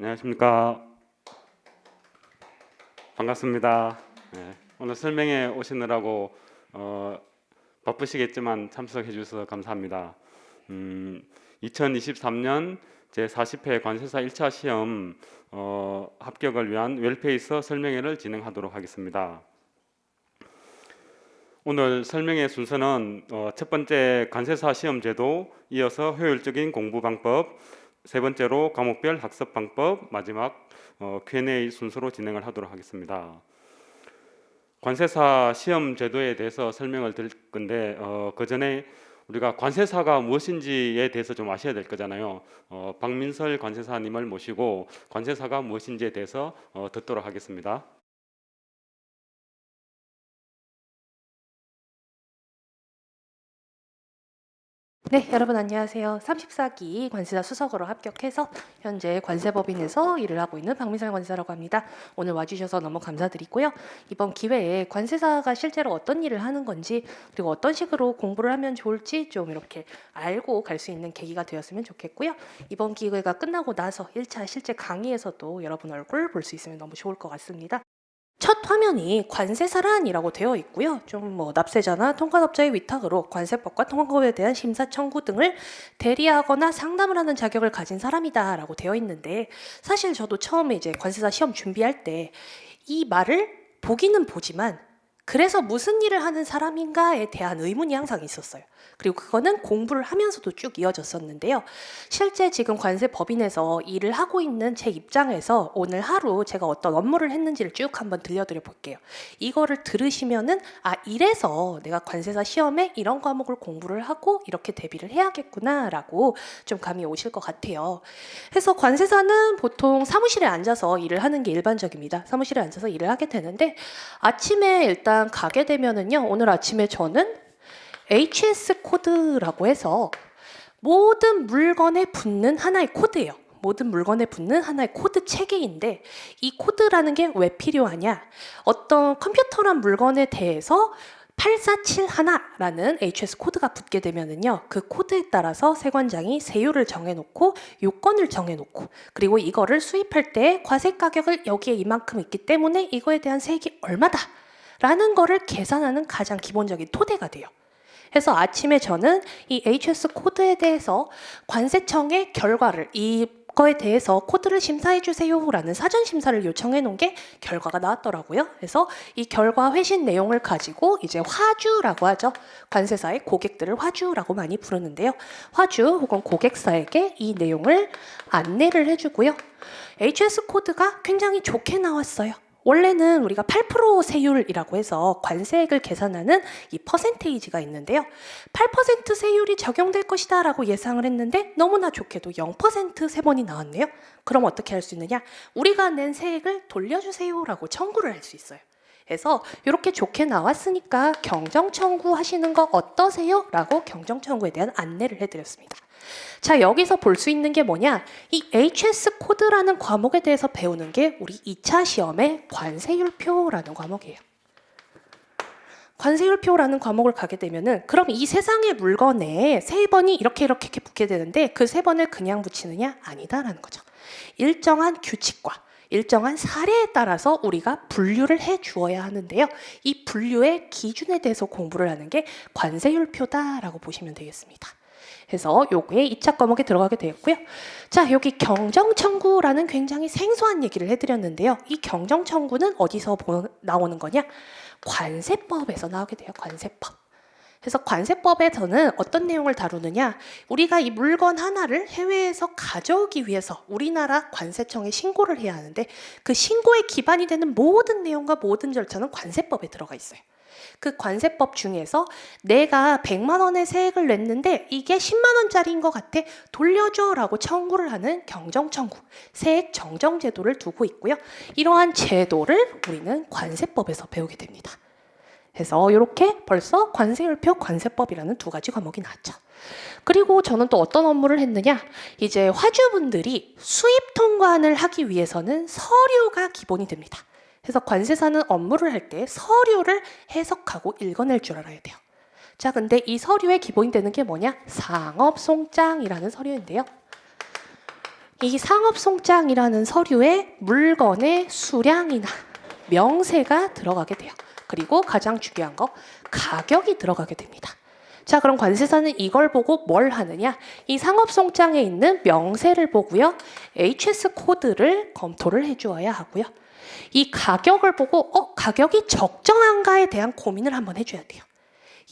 안녕하십니까. 반갑습니다. 네, 오늘 설명회 오시느라고 바쁘시겠지만 참석해 주셔서 감사합니다. 2023년 제40회 관세사 1차 시험 합격을 위한 웰페이서 설명회를 진행하도록 하겠습니다. 오늘 설명회 순서는 첫 번째 관세사 시험 제도, 이어서 효율적인 공부 방법, 세 번째로 과목별 학습 방법, 마지막 Q&A 순서로 진행을 하도록 하겠습니다. 관세사 시험 제도에 대해서 설명을 드릴 건데 그 전에 우리가 관세사가 무엇인지에 대해서 좀 아셔야 될 거잖아요. 박민설 관세사님을 모시고 관세사가 무엇인지에 대해서 듣도록 하겠습니다. 네, 여러분 안녕하세요. 34기 관세사 수석으로 합격해서 현재 관세법인에서 일을 하고 있는 박민설 관세사라고 합니다. 오늘 와주셔서 너무 감사드리고요. 이번 기회에 관세사가 실제로 어떤 일을 하는 건지, 그리고 어떤 식으로 공부를 하면 좋을지 좀 이렇게 알고 갈 수 있는 계기가 되었으면 좋겠고요. 이번 기회가 끝나고 나서 1차 실제 강의에서도 여러분 얼굴 볼 수 있으면 너무 좋을 것 같습니다. 첫 화면이 관세사란이라고 되어 있고요. 좀 납세자나 통과업자의 위탁으로 관세법과 통과법에 대한 심사 청구 등을 대리하거나 상담을 하는 자격을 가진 사람이다라고 되어 있는데, 사실 저도 처음에 이제 관세사 시험 준비할 때 이 말을 보기는 보지만 그래서 무슨 일을 하는 사람인가에 대한 의문이 항상 있었어요. 그리고 그거는 공부를 하면서도 쭉 이어졌었는데요. 실제 지금 관세법인에서 일을 하고 있는 제 입장에서 오늘 하루 제가 어떤 업무를 했는지를 쭉 한번 들려드려 볼게요. 이거를 들으시면은 이래서 내가 관세사 시험에 이런 과목을 공부를 하고 이렇게 대비를 해야겠구나라고 좀 감이 오실 것 같아요. 그래서 관세사는 보통 사무실에 앉아서 일을 하는 게 일반적입니다. 사무실에 앉아서 일을 하게 되는데, 아침에 일단 가게 되면은요, 오늘 아침에 저는 HS 코드라고 해서 모든 물건에 붙는 하나의 코드예요. 모든 물건에 붙는 하나의 코드 체계인데, 이 코드라는 게 왜 필요하냐? 어떤 컴퓨터란 물건에 대해서 8471라는 HS 코드가 붙게 되면은요, 그 코드에 따라서 세관장이 세율을 정해놓고 요건을 정해놓고, 그리고 이거를 수입할 때 과세 가격을 여기에 이만큼 있기 때문에 이거에 대한 세액이 얼마다 라는 거를 계산하는 가장 기본적인 토대가 돼요. 그래서 아침에 저는 이 HS 코드에 대해서 관세청의 결과를, 이거에 대해서 코드를 심사해 주세요라는 사전 심사를 요청해 놓은 게 결과가 나왔더라고요. 그래서 이 결과 회신 내용을 가지고 이제 화주라고 하죠. 관세사의 고객들을 화주라고 많이 부르는데요. 화주 혹은 고객사에게 이 내용을 안내를 해주고요. HS 코드가 굉장히 좋게 나왔어요. 원래는 우리가 8% 세율이라고 해서 관세액을 계산하는 이 퍼센테이지가 있는데요. 8% 세율이 적용될 것이다 라고 예상을 했는데 너무나 좋게도 0% 세 번이 나왔네요. 그럼 어떻게 할 수 있느냐? 우리가 낸 세액을 돌려주세요 라고 청구를 할 수 있어요. 그래서 이렇게 좋게 나왔으니까 경정 청구하시는 거 어떠세요? 라고 경정 청구에 대한 안내를 해드렸습니다. 자, 여기서 볼 수 있는 게 뭐냐? 이 HS 코드라는 과목에 대해서 배우는 게 우리 2차 시험의 관세율표라는 과목이에요. 관세율표라는 과목을 가게 되면은, 그럼 이 세상의 물건에 세 번이 이렇게 붙게 되는데 그 세 번을 그냥 붙이느냐? 아니다라는 거죠. 일정한 규칙과 일정한 사례에 따라서 우리가 분류를 해 주어야 하는데요. 이 분류의 기준에 대해서 공부를 하는 게 관세율표다라고 보시면 되겠습니다. 그래서 요게 2차 과목에 들어가게 되었고요. 자, 여기 경정청구라는 굉장히 생소한 얘기를 해드렸는데요. 이 경정청구는 어디서 나오는 거냐? 관세법에서 나오게 돼요. 관세법. 그래서 관세법에서는 어떤 내용을 다루느냐? 우리가 이 물건 하나를 해외에서 가져오기 위해서 우리나라 관세청에 신고를 해야 하는데, 그 신고에 기반이 되는 모든 내용과 모든 절차는 관세법에 들어가 있어요. 그 관세법 중에서 내가 100만 원의 세액을 냈는데 이게 10만 원짜리인 것 같아, 돌려줘 라고 청구를 하는 경정청구, 세액 정정 제도를 두고 있고요. 이러한 제도를 우리는 관세법에서 배우게 됩니다. 그래서 이렇게 벌써 관세율표, 관세법이라는 두 가지 과목이 나왔죠. 그리고 저는 또 어떤 업무를 했느냐? 이제 화주분들이 수입 통관을 하기 위해서는 서류가 기본이 됩니다. 그래서 관세사는 업무를 할 때 서류를 해석하고 읽어낼 줄 알아야 돼요. 자, 근데 이 서류의 기본이 되는 게 뭐냐? 상업송장이라는 서류인데요. 이 상업송장이라는 서류에 물건의 수량이나 명세가 들어가게 돼요. 그리고 가장 중요한 거 가격이 들어가게 됩니다. 자, 그럼 관세사는 이걸 보고 뭘 하느냐? 이 상업송장에 있는 명세를 보고요. HS 코드를 검토를 해주어야 하고요. 이 가격을 보고 가격이 적정한가에 대한 고민을 한번 해줘야 돼요.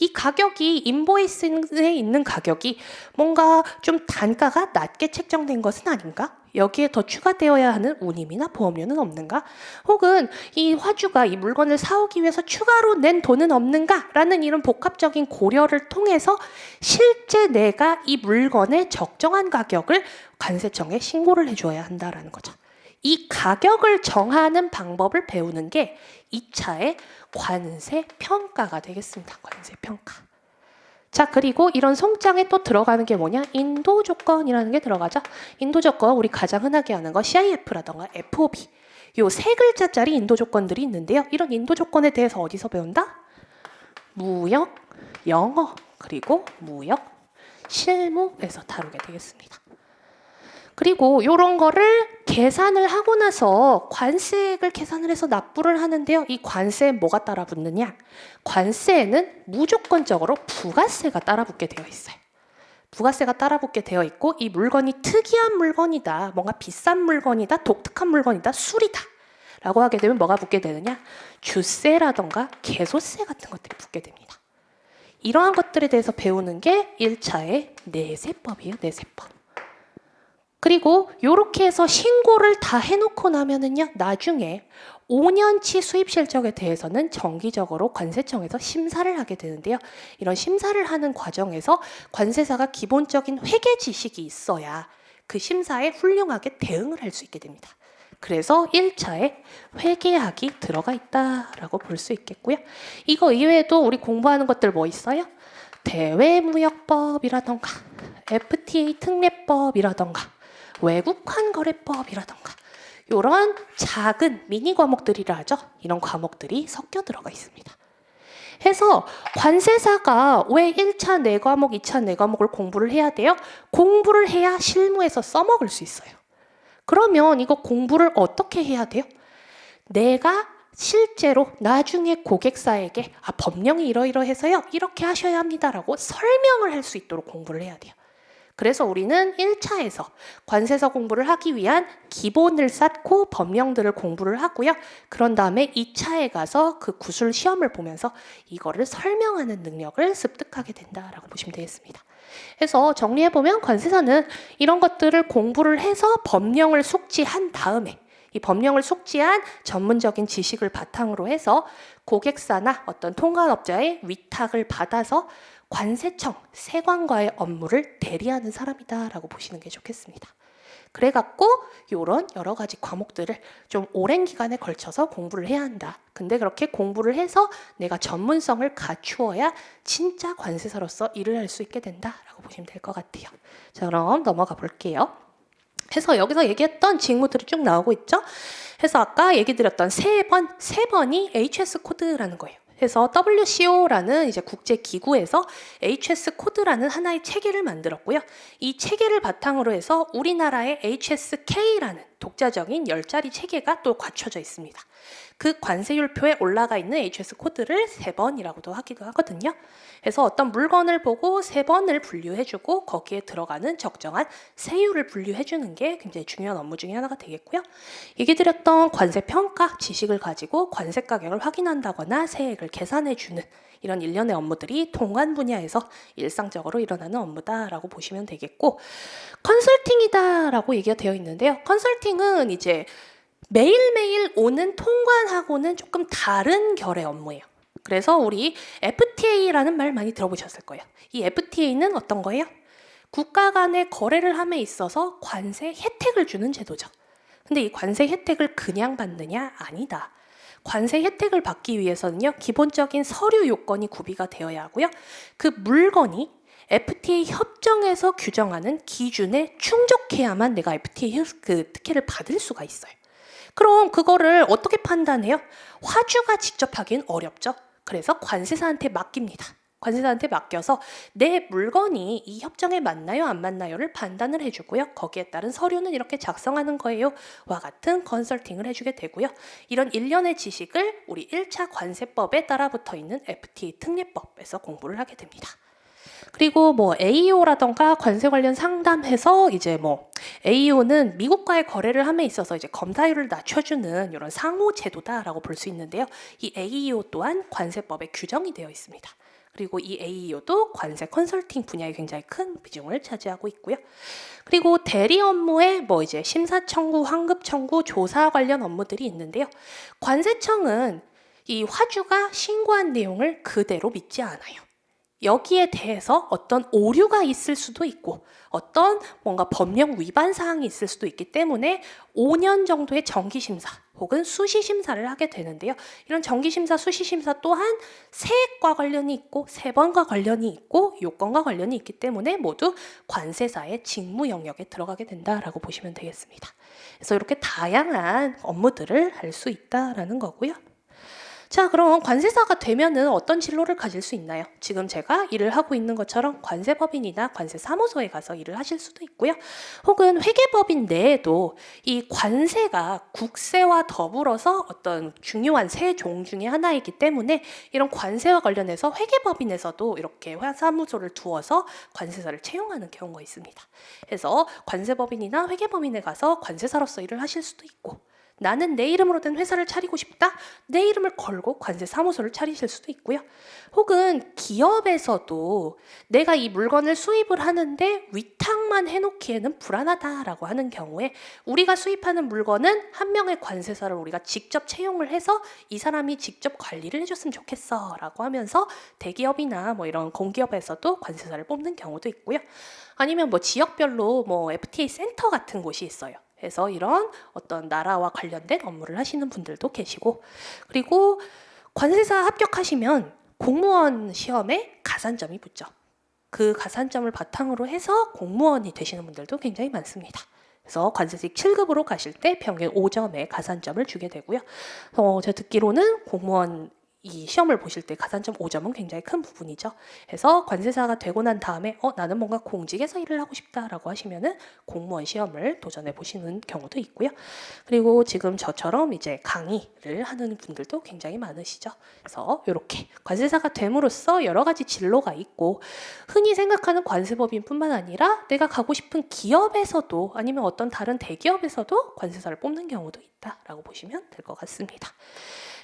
이 가격이 인보이스에 있는 가격이 뭔가 좀 단가가 낮게 책정된 것은 아닌가? 여기에 더 추가되어야 하는 운임이나 보험료는 없는가? 혹은 이 화주가 이 물건을 사오기 위해서 추가로 낸 돈은 없는가? 라는 이런 복합적인 고려를 통해서 실제 내가 이 물건의 적정한 가격을 관세청에 신고를 해줘야 한다라는 거죠. 이 가격을 정하는 방법을 배우는 게 2차의 관세 평가가 되겠습니다. 관세 평가. 자, 그리고 이런 송장에 또 들어가는 게 뭐냐? 인도 조건이라는 게 들어가죠. 인도 조건, 우리 가장 흔하게 하는 거 CIF라던가 FOB. 요 세 글자짜리 인도 조건들이 있는데요. 이런 인도 조건에 대해서 어디서 배운다? 무역, 영어, 그리고 무역, 실무에서 다루게 되겠습니다. 그리고 이런 거를 계산을 하고 나서 관세액을 계산을 해서 납부를 하는데요. 이 관세에 뭐가 따라 붙느냐? 관세에는 무조건적으로 부가세가 따라 붙게 되어 있어요. 부가세가 따라 붙게 되어 있고 이 물건이 특이한 물건이다, 뭔가 비싼 물건이다, 독특한 물건이다, 술이다 라고 하게 되면 뭐가 붙게 되느냐? 주세라던가 개소세 같은 것들이 붙게 됩니다. 이러한 것들에 대해서 배우는 게 1차의 내세법이에요. 내세법. 그리고 이렇게 해서 신고를 다 해놓고 나면은요, 나중에 5년치 수입 실적에 대해서는 정기적으로 관세청에서 심사를 하게 되는데요. 이런 심사를 하는 과정에서 관세사가 기본적인 회계 지식이 있어야 그 심사에 훌륭하게 대응을 할 수 있게 됩니다. 그래서 1차에 회계학이 들어가 있다라고 볼 수 있겠고요. 이거 이외에도 우리 공부하는 것들 뭐 있어요? 대외무역법이라던가 FTA 특례법이라던가 외국환 거래법이라던가 이런 작은 미니 과목들이라 하죠. 이런 과목들이 섞여 들어가 있습니다. 해서 관세사가 왜 1차 내 과목, 2차 내 과목을 공부를 해야 돼요? 공부를 해야 실무에서 써먹을 수 있어요. 그러면 이거 공부를 어떻게 해야 돼요? 내가 실제로 나중에 고객사에게 법령이 이러이러해서요, 이렇게 하셔야 합니다라고 설명을 할 수 있도록 공부를 해야 돼요. 그래서 우리는 1차에서 관세사 공부를 하기 위한 기본을 쌓고 법령들을 공부를 하고요. 그런 다음에 2차에 가서 그 구술 시험을 보면서 이거를 설명하는 능력을 습득하게 된다라고 보시면 되겠습니다. 그래서 정리해보면 관세사는 이런 것들을 공부를 해서 법령을 숙지한 다음에 이 법령을 숙지한 전문적인 지식을 바탕으로 해서 고객사나 어떤 통관업자의 위탁을 받아서 관세청, 세관과의 업무를 대리하는 사람이다라고 보시는 게 좋겠습니다. 그래갖고 이런 여러 가지 과목들을 좀 오랜 기간에 걸쳐서 공부를 해야 한다. 근데 그렇게 공부를 해서 내가 전문성을 갖추어야 진짜 관세사로서 일을 할 수 있게 된다라고 보시면 될 것 같아요. 자, 그럼 넘어가 볼게요. 해서 여기서 얘기했던 직무들이 쭉 나오고 있죠. 해서 아까 얘기 드렸던 세 번이 HS 코드라는 거예요. 그래서 WCO라는 이제 국제 기구에서 HS 코드라는 하나의 체계를 만들었고요. 이 체계를 바탕으로 해서 우리나라의 HSK라는 독자적인 10자리 체계가 또 갖춰져 있습니다. 그 관세율표에 올라가 있는 HS 코드를 3번이라고도 하기도 하거든요. 그래서 어떤 물건을 보고 3번을 분류해주고 거기에 들어가는 적정한 세율을 분류해주는 게 굉장히 중요한 업무 중에 하나가 되겠고요. 얘기 드렸던 관세 평가 지식을 가지고 관세 가격을 확인한다거나 세액을 계산해주는 이런 일련의 업무들이 통관 분야에서 일상적으로 일어나는 업무다라고 보시면 되겠고, 컨설팅이다라고 얘기가 되어 있는데요. 컨설팅은 이제 매일매일 오는 통관하고는 조금 다른 결의 업무예요. 그래서 우리 FTA라는 말 많이 들어보셨을 거예요. 이 FTA는 어떤 거예요? 국가 간의 거래를 함에 있어서 관세 혜택을 주는 제도죠. 근데 이 관세 혜택을 그냥 받느냐? 아니다. 관세 혜택을 받기 위해서는요, 기본적인 서류 요건이 구비가 되어야 하고요. 그 물건이 FTA 협정에서 규정하는 기준에 충족해야만 내가 FTA 그 특혜를 받을 수가 있어요. 그럼 그거를 어떻게 판단해요? 화주가 직접 하기는 어렵죠. 그래서 관세사한테 맡깁니다. 관세사한테 맡겨서 내 물건이 이 협정에 맞나요 안 맞나요를 판단을 해주고요. 거기에 따른 서류는 이렇게 작성하는 거예요. 와 같은 컨설팅을 해주게 되고요. 이런 일련의 지식을 우리 1차 관세법에 따라 붙어 있는 FTA 특례법에서 공부를 하게 됩니다. 그리고 뭐 AEO라던가 관세 관련 상담해서 이제 뭐 AEO는 미국과의 거래를 함에 있어서 이제 검사율을 낮춰주는 이런 상호 제도다라고 볼 수 있는데요. 이 AEO 또한 관세법에 규정이 되어 있습니다. 그리고 이 AEO도 관세 컨설팅 분야에 굉장히 큰 비중을 차지하고 있고요. 그리고 대리 업무에 뭐 이제 심사 청구, 환급 청구, 조사 관련 업무들이 있는데요. 관세청은 이 화주가 신고한 내용을 그대로 믿지 않아요. 여기에 대해서 어떤 오류가 있을 수도 있고 어떤 뭔가 법령 위반 사항이 있을 수도 있기 때문에 5년 정도의 정기심사 혹은 수시심사를 하게 되는데요. 이런 정기심사, 수시심사 또한 세액과 관련이 있고 세번과 관련이 있고 요건과 관련이 있기 때문에 모두 관세사의 직무 영역에 들어가게 된다라고 보시면 되겠습니다. 그래서 이렇게 다양한 업무들을 할 수 있다라는 거고요. 자, 그럼 관세사가 되면은 어떤 진로를 가질 수 있나요? 지금 제가 일을 하고 있는 것처럼 관세법인이나 관세사무소에 가서 일을 하실 수도 있고요. 혹은 회계법인 내에도 이 관세가 국세와 더불어서 어떤 중요한 세종 중에 하나이기 때문에 이런 관세와 관련해서 회계법인에서도 이렇게 사무소를 두어서 관세사를 채용하는 경우가 있습니다. 그래서 관세법인이나 회계법인에 가서 관세사로서 일을 하실 수도 있고 나는 내 이름으로 된 회사를 차리고 싶다. 내 이름을 걸고 관세사무소를 차리실 수도 있고요. 혹은 기업에서도 내가 이 물건을 수입을 하는데 위탁만 해놓기에는 불안하다라고 하는 경우에 우리가 수입하는 물건은 한 명의 관세사를 우리가 직접 채용을 해서 이 사람이 직접 관리를 해줬으면 좋겠어 라고 하면서 대기업이나 뭐 이런 공기업에서도 관세사를 뽑는 경우도 있고요. 아니면 뭐 지역별로 뭐 FTA 센터 같은 곳이 있어요. 그래서 이런 어떤 나라와 관련된 업무를 하시는 분들도 계시고 그리고 관세사 합격하시면 공무원 시험에 가산점이 붙죠. 그 가산점을 바탕으로 해서 공무원이 되시는 분들도 굉장히 많습니다. 그래서 관세직 7급으로 가실 때 평균 5점의 가산점을 주게 되고요. 제가 듣기로는 공무원 이 시험을 보실 때 가산점 5점은 굉장히 큰 부분이죠. 그래서 관세사가 되고 난 다음에 나는 뭔가 공직에서 일을 하고 싶다라고 하시면은 공무원 시험을 도전해 보시는 경우도 있고요. 그리고 지금 저처럼 이제 강의를 하는 분들도 굉장히 많으시죠. 그래서 이렇게 관세사가 됨으로써 여러 가지 진로가 있고 흔히 생각하는 관세법인뿐만 아니라 내가 가고 싶은 기업에서도 아니면 어떤 다른 대기업에서도 관세사를 뽑는 경우도 있다라고 보시면 될 것 같습니다.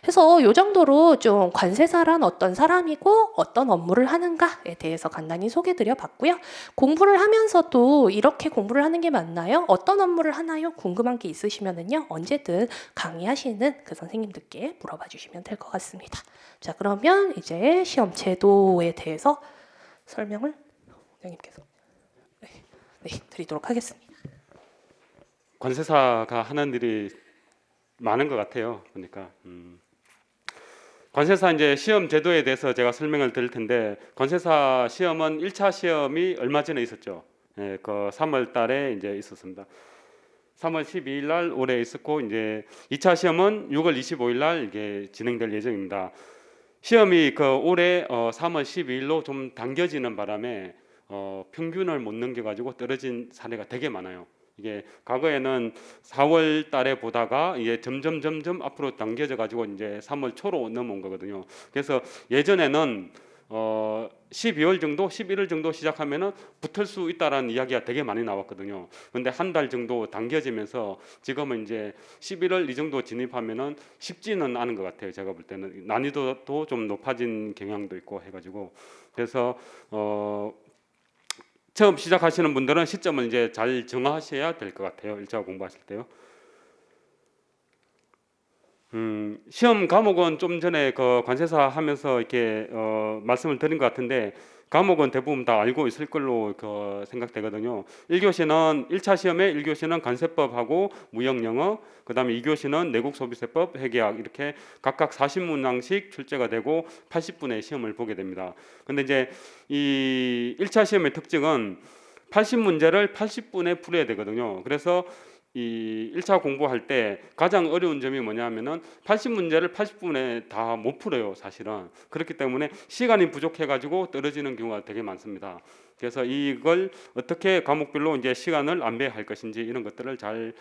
그래서 이 정도로 좀 관세사란 어떤 사람이고 어떤 업무를 하는가에 대해서 간단히 소개드려 봤고요. 공부를 하면서도 이렇게 공부를 하는 게 맞나요? 어떤 업무를 하나요? 궁금한 게 있으시면은요. 언제든 강의하시는 그 선생님들께 물어봐 주시면 될 것 같습니다. 자, 그러면 이제 시험 제도에 대해서 설명을 원장님께서 드리도록 하겠습니다. 관세사가 하는 일이 많은 것 같아요. 그러니까 관세사 이제 시험 제도에 대해서 제가 설명을 드릴 텐데 관세사 시험은 1차 시험이 얼마 전에 있었죠. 예, 그 3월 달에 이제 있었습니다. 3월 12일 날 올해 있었고 이제 2차 시험은 6월 25일 날 이게 진행될 예정입니다. 시험이 그 올해 3월 12일로 좀 당겨지는 바람에 평균을 못 넘겨 가지고 떨어진 사례가 되게 많아요. 이게 과거에는 4월 달에 보다가 이게 점점 앞으로 당겨져 가지고 이제 3월 초로 넘어온 거거든요. 그래서 예전에는 12월 정도, 11월 정도 시작하면은 붙을 수 있다라는 이야기가 되게 많이 나왔거든요. 근데 한 달 정도 당겨지면서 지금은 이제 11월 이 정도 진입하면은 쉽지는 않은 것 같아요. 제가 볼 때는 난이도도 좀 높아진 경향도 있고 해가지고 그래서 처음 시작하시는 분들은 시점을 이제 잘 정하셔야 될 것 같아요. 1차 공부하실 때요. 시험 과목은 좀 전에 그 관세사 하면서 이렇게 말씀을 드린 것 같은데 과목은 대부분 다 알고 있을 걸로 생각되거든요. 1교시는 1차 시험에 1교시는 관세법하고 무역영어, 그다음에 2교시는 내국소비세법, 회계학 이렇게 각각 40문항씩 출제가 되고 80분의 시험을 보게 됩니다. 근데 이제 이 1차 시험의 특징은 80문제를 80분에 풀어야 되거든요. 그래서 이 1차 공부할 때 가장 어려운 점이 뭐냐면은 80문제를 80분에 다 못 풀어요, 사실은. 그렇기 때문에 시간이 부족해 가지고 떨어지는 경우가 되게 많습니다. 그래서 이걸 어떻게 과목별로 이제 시간을 안배할 것인지 이런 것들을 잘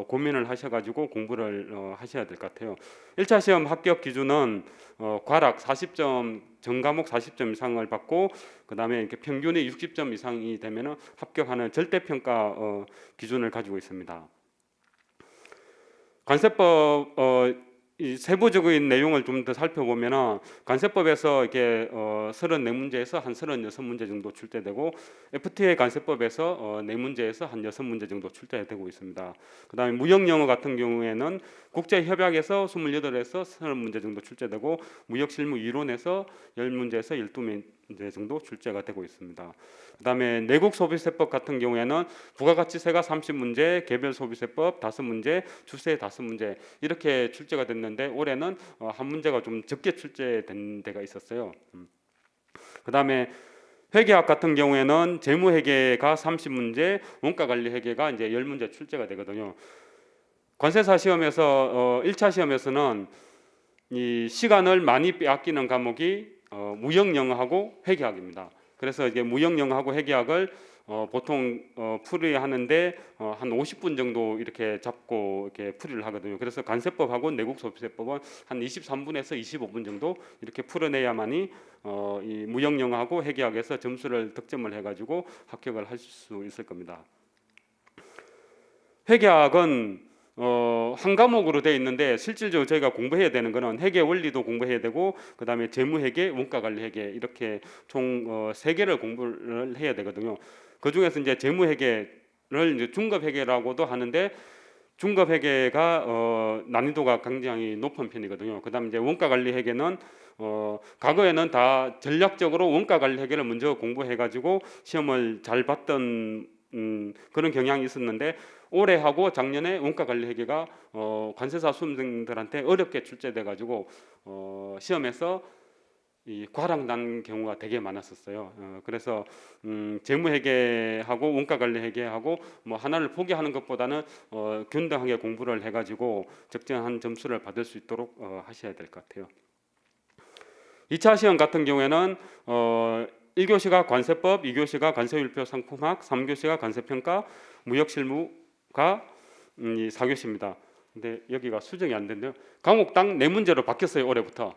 고민을 하셔 가지고 공부를 하셔야 될 것 같아요. 1차 시험 합격 기준은 과락 40점, 전 과목 40점 이상을 받고 그다음에 이렇게 평균이 60점 이상이 되면은 합격하는 절대 평가 기준을 가지고 있습니다. 관세법 이 세부적인 내용을 좀 더 살펴보면은 관세법에서 이게 34문제에서 한 36문제 정도 출제되고 FTA 관세법에서 4문제에서 한 6문제 정도 출제되고 있습니다. 그다음에 무역영어 같은 경우에는 국제협약에서 28에서 30문제 정도 출제되고 무역실무 이론에서 10문제에서 12문제 정도 출제가 되고 있습니다. 그다음에 내국소비세법 같은 경우에는 부가가치세가 30문제, 개별소비세법 5문제, 주세 5문제 이렇게 출제가 됐는데 올해는 한 문제가 좀 적게 출제된 데가 있었어요. 그다음에 회계학 같은 경우에는 재무회계가 30문제, 원가관리회계가 이제 10문제 출제가 되거든요. 관세사 시험에서 1차 시험에서는 이 시간을 많이 빼앗기는 과목이 무역영어하고 회계학입니다. 그래서 이게 무역영어하고 회계학을 보통 풀이를 하는데 한 50분 정도 이렇게 잡고 이렇게 풀이를 하거든요. 그래서 관세법하고 내국소비세법은 한 23분에서 25분 정도 이렇게 풀어내야만이 이 무역영어하고 회계학에서 점수를 득점을 해가지고 합격을 할 수 있을 겁니다. 회계학은 한 과목으로 되어 있는데 실질적으로 저희가 공부해야 되는 거는 회계 원리도 공부해야 되고 그다음에 재무회계, 원가관리회계 이렇게 총 3개를 공부를 해야 되거든요. 그 중에서 이제 재무회계를 이제 중급회계라고도 하는데 중급회계가 난이도가 굉장히 높은 편이거든요. 그다음에 이제 원가관리회계는 과거에는 다 전략적으로 원가관리회계를 먼저 공부해가지고 시험을 잘 봤던 그런 경향이 있었는데 올해하고 작년에 원가관리회계가 관세사 수험생들한테 어렵게 출제돼 가지고 시험에서 이 과락 난 경우가 되게 많았었어요. 그래서 재무회계하고 원가관리회계하고 뭐 하나를 포기하는 것보다는 균등하게 공부를 해가지고 적정한 점수를 받을 수 있도록 하셔야 될 것 같아요. 2차 시험 같은 경우에는 1교시가 관세법, 2교시가 관세율표 상품학, 3교시가 관세평가, 무역실무가 4교시입니다. 근데 여기가 수정이 안 된대요. 과목당 4문제로 바뀌었어요. 올해부터.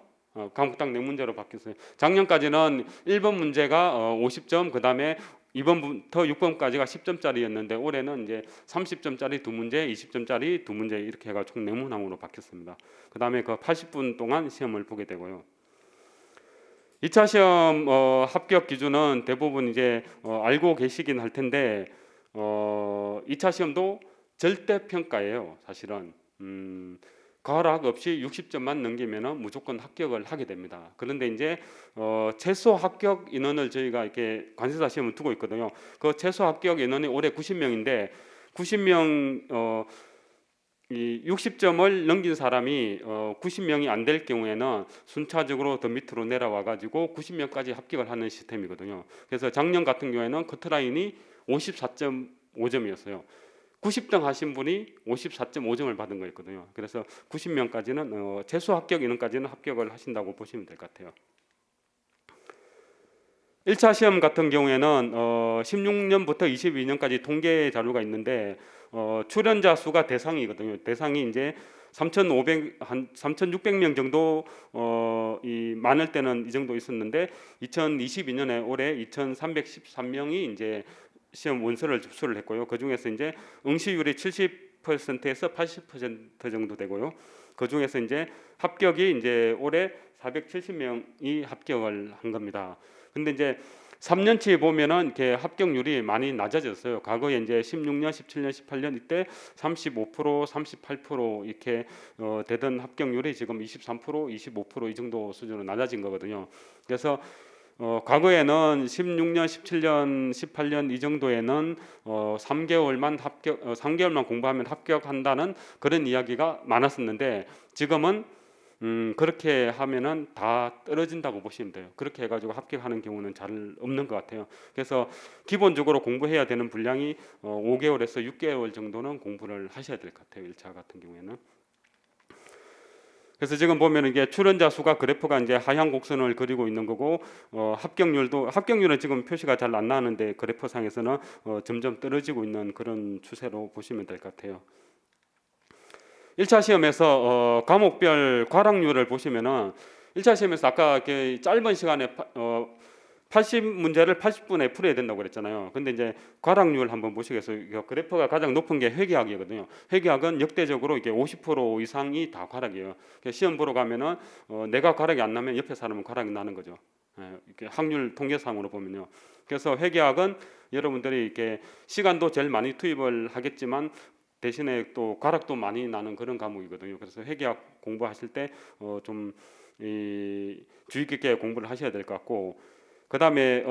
과목당 4문제로 바뀌었어요. 작년까지는 1번 문제가 50점, 그 다음에 2번부터 6번까지가 10점짜리였는데 올해는 이제 30점짜리 2문제, 20점짜리 2문제 이렇게 해가 총 4문항으로 바뀌었습니다. 그 다음에 그 80분 동안 시험을 보게 되고요. 2차 시험 합격 기준은 대부분 이제 알고 계시긴 할 텐데 2차 시험도 절대 평가예요. 사실은 과락 없이 60점만 넘기면은 무조건 합격을 하게 됩니다. 그런데 이제 최소 합격 인원을 저희가 이렇게 관세사 시험을 두고 있거든요. 그 최소 합격 인원이 올해 90명인데 90명 이 60점을 넘긴 사람이 90명이 안 될 경우에는 순차적으로 더 밑으로 내려와 가지고 90명까지 합격을 하는 시스템이거든요. 그래서 작년 같은 경우에는 커트라인이 54.5점이었어요. 90등 하신 분이 54.5점을 받은 거였거든요. 그래서 90명까지는 최소 합격 인원까지는 합격을 하신다고 보시면 될 것 같아요. 1차 시험 같은 경우에는 16년부터 22년까지 통계 자료가 있는데 출연자 수가 대상이거든요. 대상이 이제 3,600명 정도 이 많을 때는 이 정도 있었는데 2022년에 올해 2,313명이 이제 시험 원서를 접수를 했고요. 그 중에서 이제 응시율이 70%에서 80% 정도 되고요. 그 중에서 이제 합격이 이제 올해 470명이 합격을 한 겁니다. 근데 이제 3년치에 보면은 이렇게 합격률이 많이 낮아졌어요. 과거에 이제 16년, 17년, 18년 이때 35%, 38% 이렇게 되던 합격률이 지금 23%, 25% 이 정도 수준으로 낮아진 거거든요. 그래서 과거에는 16년, 17년, 18년 이 정도에는 3개월만 공부하면 합격한다는 그런 이야기가 많았었는데 지금은 그렇게 하면은 다 떨어진다고 보시면 돼요. 그렇게 해가지고 합격하는 경우는 잘 없는 것 같아요. 그래서 기본적으로 공부해야 되는 분량이 5개월에서 6개월 정도는 공부를 하셔야 될 것 같아요. 1차 같은 경우에는. 그래서 지금 보면 이게 출연자 수가 그래프가 이제 하향 곡선을 그리고 있는 거고 합격률은 지금 표시가 잘 안 나는데 그래프상에서는 점점 떨어지고 있는 그런 추세로 보시면 될 것 같아요. 1차 시험에서 과목별 과락률을 보시면은 1차 시험에서 아까 이렇게 짧은 시간에 80문제를 80분에 풀어야 된다고 그랬잖아요. 근데 이제 과락률 한번 보시겠어요. 그래프가 가장 높은 게 회계학이거든요. 회계학은 역대적으로 이게 50% 이상이 다 과락이에요. 시험 보러 가면은 내가 과락이 안 나면 옆에 사람은 과락이 나는 거죠. 이렇게 확률 통계상으로 보면요. 그래서 회계학은 여러분들이 이렇게 시간도 제일 많이 투입을 하겠지만 대신에 또 과락도 많이 나는 그런 과목이거든요. 그래서 회계학 공부하실 때 좀 주의 깊게 공부를 하셔야 될 것 같고, 그 다음에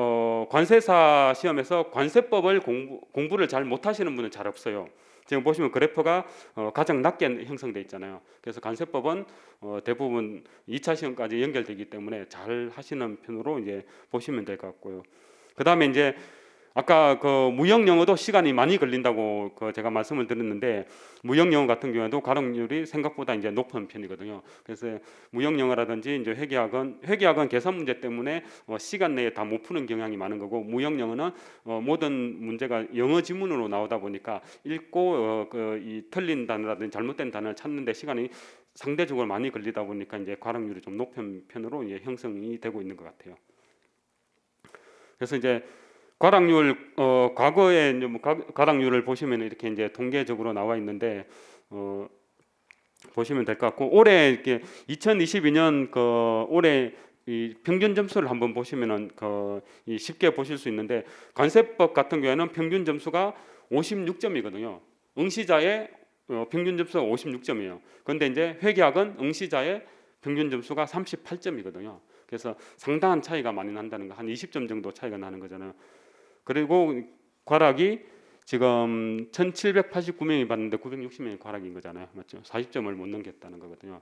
관세사 시험에서 관세법을 공부를 잘 못하시는 분은 잘 없어요. 지금 보시면 그래프가 가장 낮게 형성돼 있잖아요. 그래서 관세법은 대부분 2차 시험까지 연결되기 때문에 잘 하시는 편으로 이제 보시면 될 것 같고요. 그 다음에 이제 아까 그 무형 영어도 시간이 많이 걸린다고 제가 말씀을 드렸는데, 무형 영어 같은 경우에도 과락률이 생각보다 이제 높은 편이거든요. 그래서 무형 영어라든지 이제 회계학은 계산 문제 때문에 시간 내에 다 못 푸는 경향이 많은 거고, 무형 영어는 모든 문제가 영어 지문으로 나오다 보니까 읽고 이 틀린 단어라든지 잘못된 단어를 찾는데 시간이 상대적으로 많이 걸리다 보니까 이제 과락률이 좀 높은 편으로 이제 형성이 되고 있는 것 같아요. 그래서 이제 과락률 과거에 이제 과락률을 보시면 이렇게 이제 통계적으로 나와 있는데 보시면 될 것 같고, 올해 이렇게 2022년 올해 이 평균 점수를 한번 보시면은 쉽게 보실 수 있는데, 관세법 같은 경우에는 평균 점수가 56점이거든요. 응시자의 평균 점수가 56점이에요. 그런데 이제 회계학은 응시자의 평균 점수가 38점이거든요. 그래서 상당한 차이가 많이 난다는 거, 한 20점 정도 차이가 나는 거잖아요. 그리고 과락이 지금 1789명이 받는데 960명이 과락인 거잖아요. 맞죠? 40점을 못 넘겼다는 거거든요.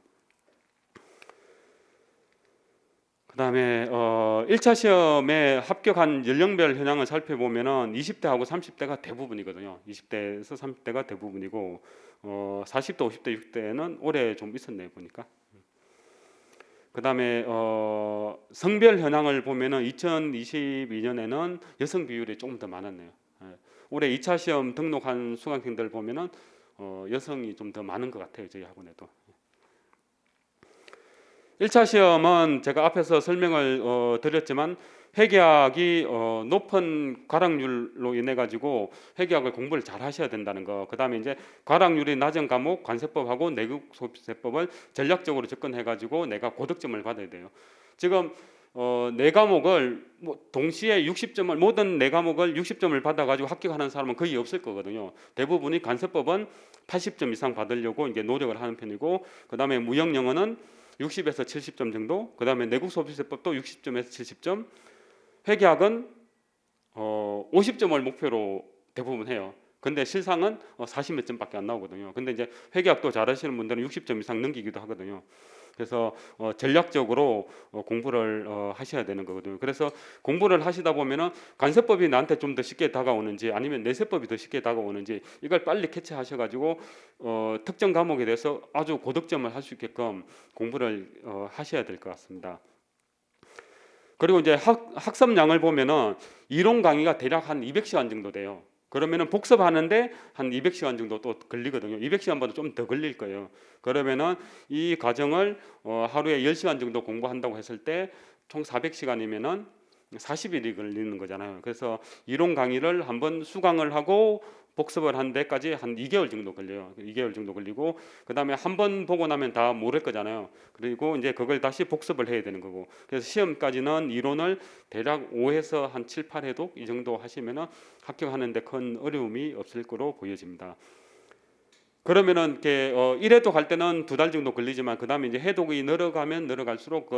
그 다음에 1차 시험에 합격한 연령별 현황을 살펴보면은 20대하고 30대가 대부분이거든요. 20대에서 30대가 대부분이고 40대, 50대, 60대는 올해 좀 있었네요, 보니까. 그 다음에 성별 현황을 보면은 2022년에는 여성 비율이 조금 더 많았네요. 올해 2차 시험 등록한 수강생들 보면은 여성이 좀 더 많은 것 같아요, 저희 학원에도. 1차 시험은 제가 앞에서 설명을 드렸지만 회계학이 높은 과락률로 인해 가지고 회계학을 공부를 잘 하셔야 된다는 거. 그다음에 이제 과락률이 낮은 과목 관세법하고 내국소비세법을 전략적으로 접근해 가지고 내가 고득점을 받아야 돼요. 지금 네 과목을 동시에 60점을 모든 네 과목을 60점을 받아 가지고 합격하는 사람은 거의 없을 거거든요. 대부분이 관세법은 80점 이상 받으려고 이제 노력을 하는 편이고, 그다음에 무형 영어는 60에서 70점 정도, 그 다음에 내국소비세법도 60점에서 70점, 회계학은 50점을 목표로 대부분 해요. 근데 실상은 40몇 점밖에 안 나오거든요. 근데 이제 회계학도 잘하시는 분들은 60점 이상 넘기기도 하거든요. 그래서 전략적으로 공부를 하셔야 되는 거거든요. 그래서 공부를 하시다 보면은 관세법이 나한테 좀 더 쉽게 다가오는지 아니면 내세법이 더 쉽게 다가오는지 이걸 빨리 캐치하셔가지고 특정 과목에 대해서 아주 고득점을 할 수 있게끔 공부를 하셔야 될 것 같습니다. 그리고 이제 학습량을 보면은 이론 강의가 대략 한 200시간 정도 돼요. 그러면은 복습하는데 한 200시간 정도 또 걸리거든요. 200시간보다 좀 더 걸릴 거예요. 그러면은 이 과정을 하루에 10시간 정도 공부한다고 했을 때 총 400시간이면은 40일이 걸리는 거잖아요. 그래서 이론 강의를 한번 수강을 하고 복습을 한 데까지 한 2개월 정도 걸려요. 2개월 정도 걸리고, 그 다음에 한 번 보고 나면 다 모를 거잖아요. 그리고 이제 그걸 다시 복습을 해야 되는 거고, 그래서 시험까지는 이론을 대략 5에서 한 7, 8회독 이 정도 하시면은 합격하는데 큰 어려움이 없을 거로 보여집니다. 그러면은 이렇게 1회독 할 때는 2달 정도 걸리지만 그 다음에 이제 해독이 늘어가면 늘어갈수록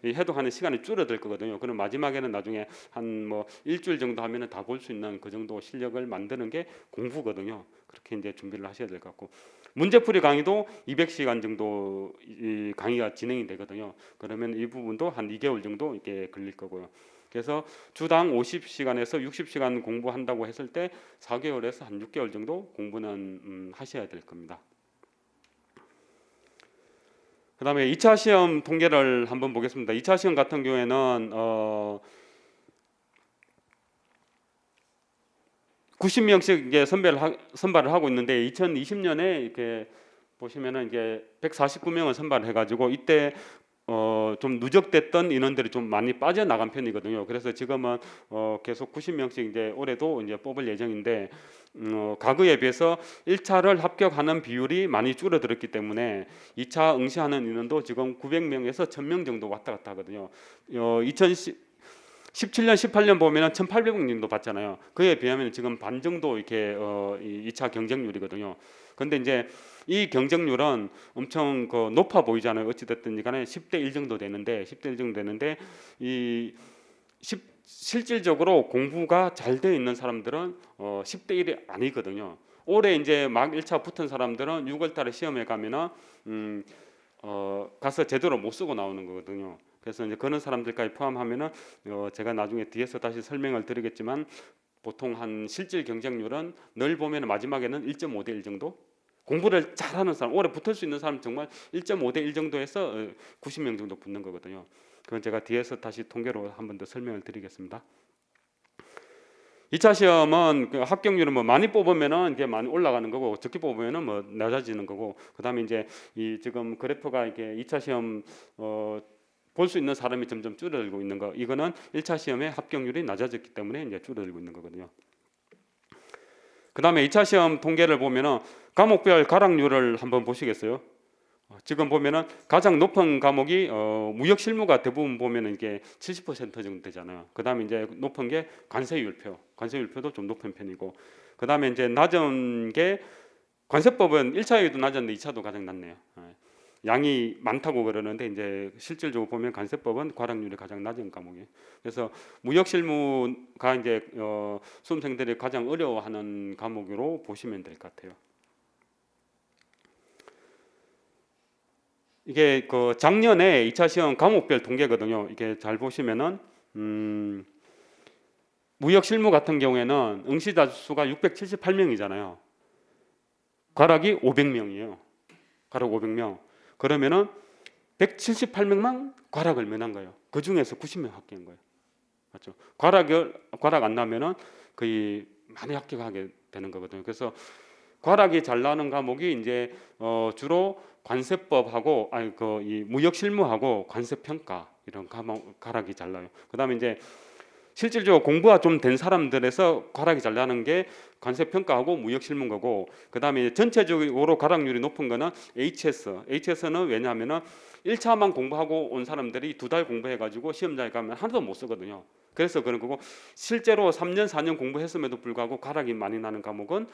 이 해독하는 시간이 줄어들 거거든요. 그럼 마지막에는 나중에 한 일주일 정도 하면은 다 볼 수 있는 그 정도 실력을 만드는 게 공부거든요. 그렇게 이제 준비를 하셔야 될 것 같고, 문제풀이 강의도 200시간 정도 이 강의가 진행이 되거든요. 그러면 이 부분도 한 2개월 정도 이렇게 걸릴 거고요. 그래서 주당 50시간에서 60시간 공부한다고 했을 때 4개월에서 한 6개월 정도 공부는 하셔야 될 겁니다. 그 다음에 2차 시험 통계를 한번 보겠습니다. 2차 시험 같은 경우에는 90명씩 이제 선발을 하고 있는데 2020년에 이렇게 보시면은 이게 149명을 선발을 해가지고 이때 좀 누적됐던 인원들이 좀 많이 빠져나간 편이거든요. 그래서 지금은 계속 90명씩 이제 올해도 이제 뽑을 예정인데 과거에 비해서 1차를 합격하는 비율이 많이 줄어들었기 때문에 2차 응시하는 인원도 지금 900명에서 1000명 정도 왔다 갔다 하거든요. 2017년, 18년 보면은 1,800명 정도 받잖아요. 그에 비하면 지금 반 정도 이렇게 2차 경쟁률이거든요. 근데 이제 이 경쟁률은 엄청 높아 보이잖아요. 어찌 됐든 간에 10대 1 정도 되는데 10대 1 정도 되는데 실질적으로 공부가 잘 되어 있는 사람들은 10대 1이 아니거든요. 올해 이제 막 1차 붙은 사람들은 6월 달에 시험에 가면은 가서 제대로 못 쓰고 나오는 거거든요. 그래서 이제 그런 사람들까지 포함하면은 제가 나중에 뒤에서 다시 설명을 드리겠지만 보통 한 실질 경쟁률은 늘 보면 마지막에는 1.5대 1 정도. 공부를 잘하는 사람, 오래 붙을 수 있는 사람 정말 1.5대 1 정도에서 90명 정도 붙는 거거든요. 그건 제가 뒤에서 다시 통계로 한 번 더 설명을 드리겠습니다. 2차 시험은 그 합격률은 뭐 많이 뽑으면은 이게 많이 올라가는 거고 적게 뽑으면은 뭐 낮아지는 거고 그다음에 이제 이 지금 그래프가 이게 2차 시험 볼 수 있는 사람이 점점 줄어들고 있는 거. 이거는 1차 시험의 합격률이 낮아졌기 때문에 이제 줄어들고 있는 거거든요. 그다음에 2차 시험 통계를 보면은 과목별 가락률을 한번 보시겠어요? 지금 보면은 가장 높은 과목이 무역 실무가 대부분 보면은 이게 70% 정도 되잖아요. 그다음에 이제 높은 게 관세율표. 관세율표도 좀 높은 편이고. 그다음에 이제 낮은 게 관세법은 1차에도 낮았는데 2차도 가장 낮네요. 양이 많다고 그러는데 이제 실질적으로 보면 관세법은 과락률이 가장 낮은 과목이에요. 그래서 무역 실무가 이제 수험생들이 가장 어려워하는 과목으로 보시면 될 것 같아요. 이게 그 작년에 2차 시험 과목별 통계거든요. 이게 잘 보시면은 무역 실무 같은 경우에는 응시자 수가 678명이잖아요. 과락이 500명이에요. 과락 500명. 그러면은 178명만 과락을 면한 거예요. 그 중에서 90명 합격한 거예요. 맞죠? 과락 안 나면은 거의 많이 합격하게 되는 거거든요. 그래서 과락이 잘 나는 과목이 이제 주로 관세법하고 이 무역 실무하고 관세 평가 이런 과락이 잘 나요. 그다음에 이제 실질적으로 공부가 좀 된 사람들에서 과락이 잘 나는 게 관세평가하고 무역실무인 거고 그다음에 전체적으로 과락률이 높은 거는 HS는 왜냐하면 1차만 공부하고 온 사람들이 2달 공부해가지고 시험장에 가면 하나도 못 쓰거든요. 그래서 그런 거고 실제로 3년 4년 공부했음에도 불구하고 과락이 많이 나는 과목은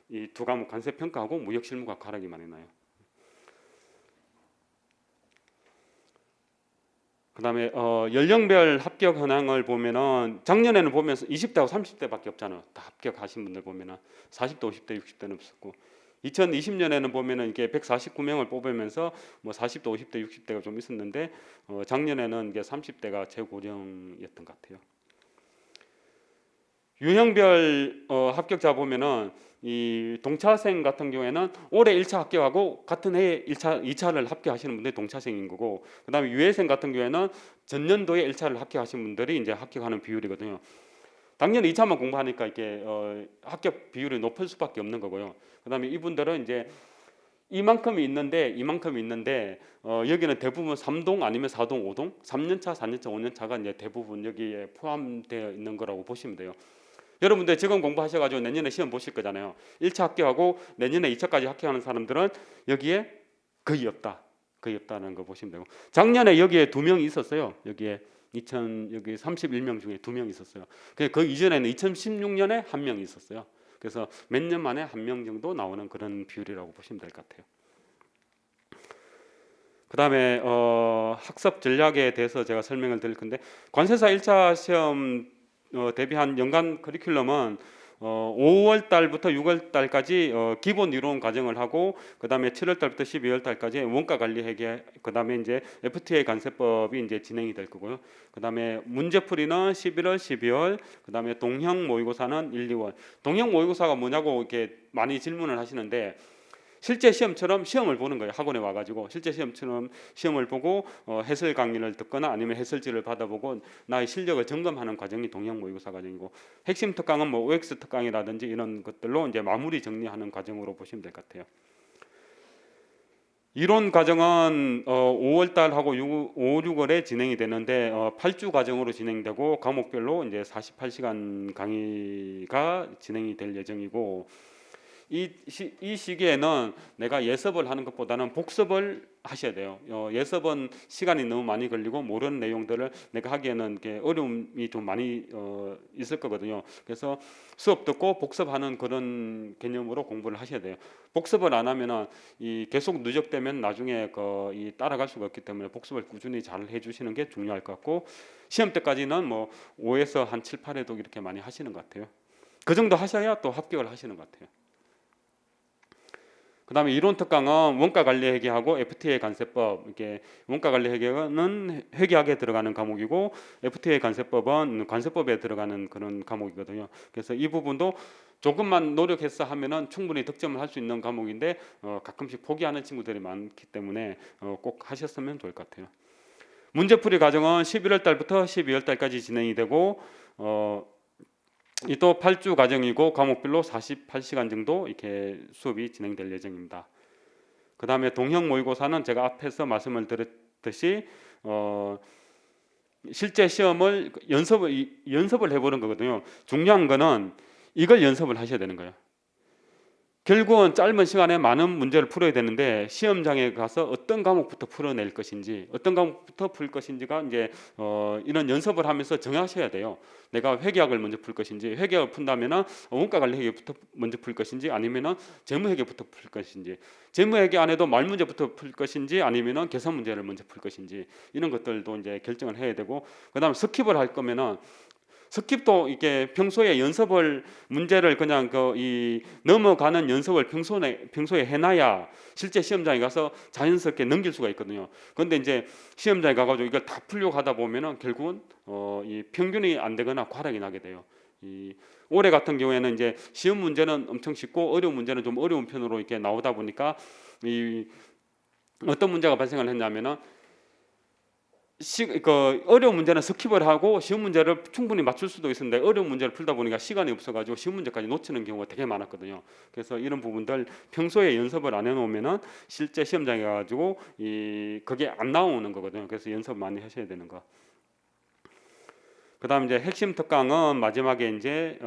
이 두 과목 관세평가하고 무역실무가 과락이 많이 나요. 그다음에 연령별 합격 현황을 보면은 작년에는 보면 20대하고 30대밖에 없잖아요. 다 합격하신 분들 보면은 40대, 50대, 60대는 없었고 2020년에는 보면은 이게 149명을 뽑으면서 뭐 40대, 50대, 60대가 좀 있었는데 작년에는 이게 30대가 최고령이었던 것 같아요. 유형별 합격자 보면은 이 동차생 같은 경우에는 올해 1차 합격하고 같은 해에 2차를 합격하시는 분들이 동차생인 거고 그다음에 유예생 같은 경우에는 전년도에 1차를 합격하신 분들이 이제 합격하는 비율이거든요. 당연히 2차만 공부하니까 이게 합격 비율이 높을 수밖에 없는 거고요. 그다음에 이분들은 이제 이만큼이 있는데 여기는 대부분 3동 아니면 4동, 5동, 3년차, 4년차, 5년차가 이제 대부분 여기에 포함되어 있는 거라고 보시면 돼요. 여러분들 지금 공부하셔가지고 내년에 시험 보실 거잖아요. 1차 합격하고 내년에 2차까지 합격하는 사람들은 여기에 거의 없다는 거 보시면 되고 작년에 여기에 2명이 있었어요. 여기 31명 중에 2명이 있었어요. 그 이전에는 2016년에 1명이 있었어요. 그래서 몇 년 만에 1명 정도 나오는 그런 비율이라고 보시면 될 것 같아요. 그 다음에 학습 전략에 대해서 제가 설명을 드릴 건데 관세사 1차 시험 대비한 연간 커리큘럼은 5월 달부터 6월 달까지 기본 이론 과정을 하고 그다음에 7월 달부터 12월 달까지 원가 관리 회계, 그다음에 이제 FTA 관세법이 이제 진행이 될 거고요. 그다음에 문제풀이는 11월, 12월, 그다음에 동형 모의고사는 1, 2월. 동형 모의고사가 뭐냐고 이렇게 많이 질문을 하시는데 실제 시험처럼 시험을 보는 거예요. 학원에 와가지고 실제 시험처럼 시험을 보고 해설 강의를 듣거나 아니면 해설지를 받아보고 나의 실력을 점검하는 과정이 동형 모의고사 과정이고, 핵심 특강은 뭐 OX 특강이라든지 이런 것들로 이제 마무리 정리하는 과정으로 보시면 될 것 같아요. 이론 과정은 5월 달하고 5, 6월에 진행이 되는데 8주 과정으로 진행되고 과목별로 이제 48시간 강의가 진행이 될 예정이고, 이 시기에는 내가 예습을 하는 것보다는 복습을 하셔야 돼요. 예습은 시간이 너무 많이 걸리고 모르는 내용들을 내가 하기에는 이렇게 어려움이 좀 많이 있을 거거든요. 그래서 수업 듣고 복습하는 그런 개념으로 공부를 하셔야 돼요. 복습을 안 하면은 이 계속 누적되면 나중에 이 따라갈 수가 없기 때문에 복습을 꾸준히 잘 해주시는 게 중요할 것 같고, 시험 때까지는 뭐 5에서 한 7, 8회도 이렇게 많이 하시는 것 같아요. 그 정도 하셔야 또 합격을 하시는 것 같아요. 그다음에 이론 특강은 원가 관리 회계하고 FTA 관세법, 이렇게 원가 관리 회계는 회계학에 들어가는 과목이고 FTA 관세법은 관세법에 들어가는 그런 과목이거든요. 그래서 이 부분도 조금만 노력해서 하면은 충분히 득점을 할 수 있는 과목인데 가끔씩 포기하는 친구들이 많기 때문에 꼭 하셨으면 좋을 것 같아요. 문제풀이 과정은 11월 달부터 12월 달까지 진행이 되고 이 또 8주 과정이고 과목별로 48시간 정도 이렇게 수업이 진행될 예정입니다. 그 다음에 동형 모의고사는 제가 앞에서 말씀을 드렸듯이 실제 시험을 연습을 해보는 거거든요. 중요한 거는 이걸 연습을 하셔야 되는 거예요. 결국은 짧은 시간에 많은 문제를 풀어야 되는데 시험장에 가서 어떤 과목부터 풀어낼 것인지, 어떤 과목부터 풀 것인지가 이제 이런 연습을 하면서 정하셔야 돼요. 내가 회계학을 먼저 풀 것인지, 회계학을 푼다면은 원가관리회계부터 먼저 풀 것인지, 아니면은 재무회계부터 풀 것인지, 재무회계 안에도 말문제부터 풀 것인지, 아니면은 계산 문제를 먼저 풀 것인지, 이런 것들도 이제 결정을 해야 되고, 그다음 스킵을 할 거면은 스킵도 이게 평소에 연습을 문제를 그냥 넘어가는 연습을 평소에 해놔야 실제 시험장에 가서 자연스럽게 넘길 수가 있거든요. 그런데 이제 시험장에 가가지고 이걸 다 풀려고 하다 보면은 결국은 이 평균이 안 되거나 과락이 나게 돼요. 이 올해 같은 경우에는 이제 시험 문제는 엄청 쉽고 어려운 문제는 좀 어려운 편으로 이렇게 나오다 보니까 이 어떤 문제가 발생을 했냐면은 어려운 문제는 스킵을 하고 쉬운 문제를 충분히 맞출 수도 있었는데 어려운 문제를 풀다 보니까 시간이 없어가지고 쉬운 문제까지 놓치는 경우가 되게 많았거든요. 그래서 이런 부분들 평소에 연습을 안 해놓으면은 실제 시험장에 가가지고 그게 안 나오는 거거든요. 그래서 연습 많이 하셔야 되는 거. 그다음 이제 핵심 특강은 마지막에 이제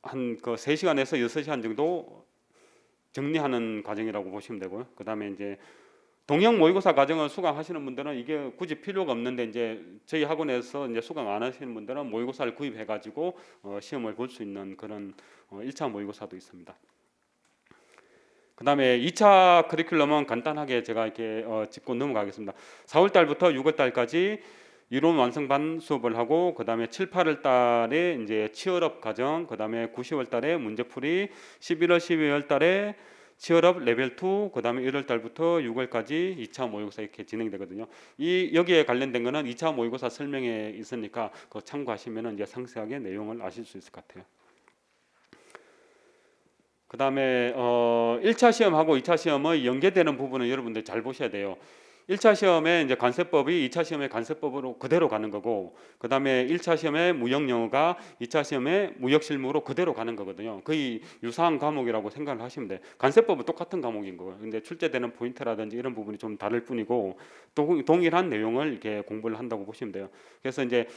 한 3시간에서 6시간 정도 정리하는 과정이라고 보시면 되고요. 그다음에 이제 동형 모의고사 과정을 수강하시는 분들은 이게 굳이 필요가 없는데 이제 저희 학원에서 이제 수강 안 하시는 분들은 모의고사를 구입해 가지고 시험을 볼 수 있는 그런 1차 모의고사도 있습니다. 그다음에 2차 커리큘럼은 간단하게 제가 이렇게 짚고 넘어가겠습니다. 4월 달부터 6월 달까지 이론 완성반 수업을 하고 그다음에 7, 8월 달에 이제 치열업 과정, 그다음에 9, 10월 달에 문제풀이, 11월, 12월 달에 치열업 레벨 2, 그다음에 1월 달부터 6월까지 2차 모의고사 이렇게 진행되거든요. 여기에 관련된 거는 2차 모의고사 설명에 있으니까 그거 참고하시면 이제 상세하게 내용을 아실 수 있을 것 같아요. 그다음에 1차 시험하고 2차 시험의 연계되는 부분은 여러분들 잘 보셔야 돼요. 1차 시험에 이제 관세법이 2차 시험에 관세법으로 그대로 가는 거고, 그다음에 1차 시험에 무역 영어가 2차 시험에 무역 실무로 그대로 가는 거거든요. 거의 유사한 과목이라고 생각을 하시면 돼요. 관세법은 똑같은 과목인 거예요. 근데 출제되는 포인트라든지 이런 부분이 좀 다를 뿐이고 동일한 내용을 이렇게 공부를 한다고 보시면 돼요. 그래서 이제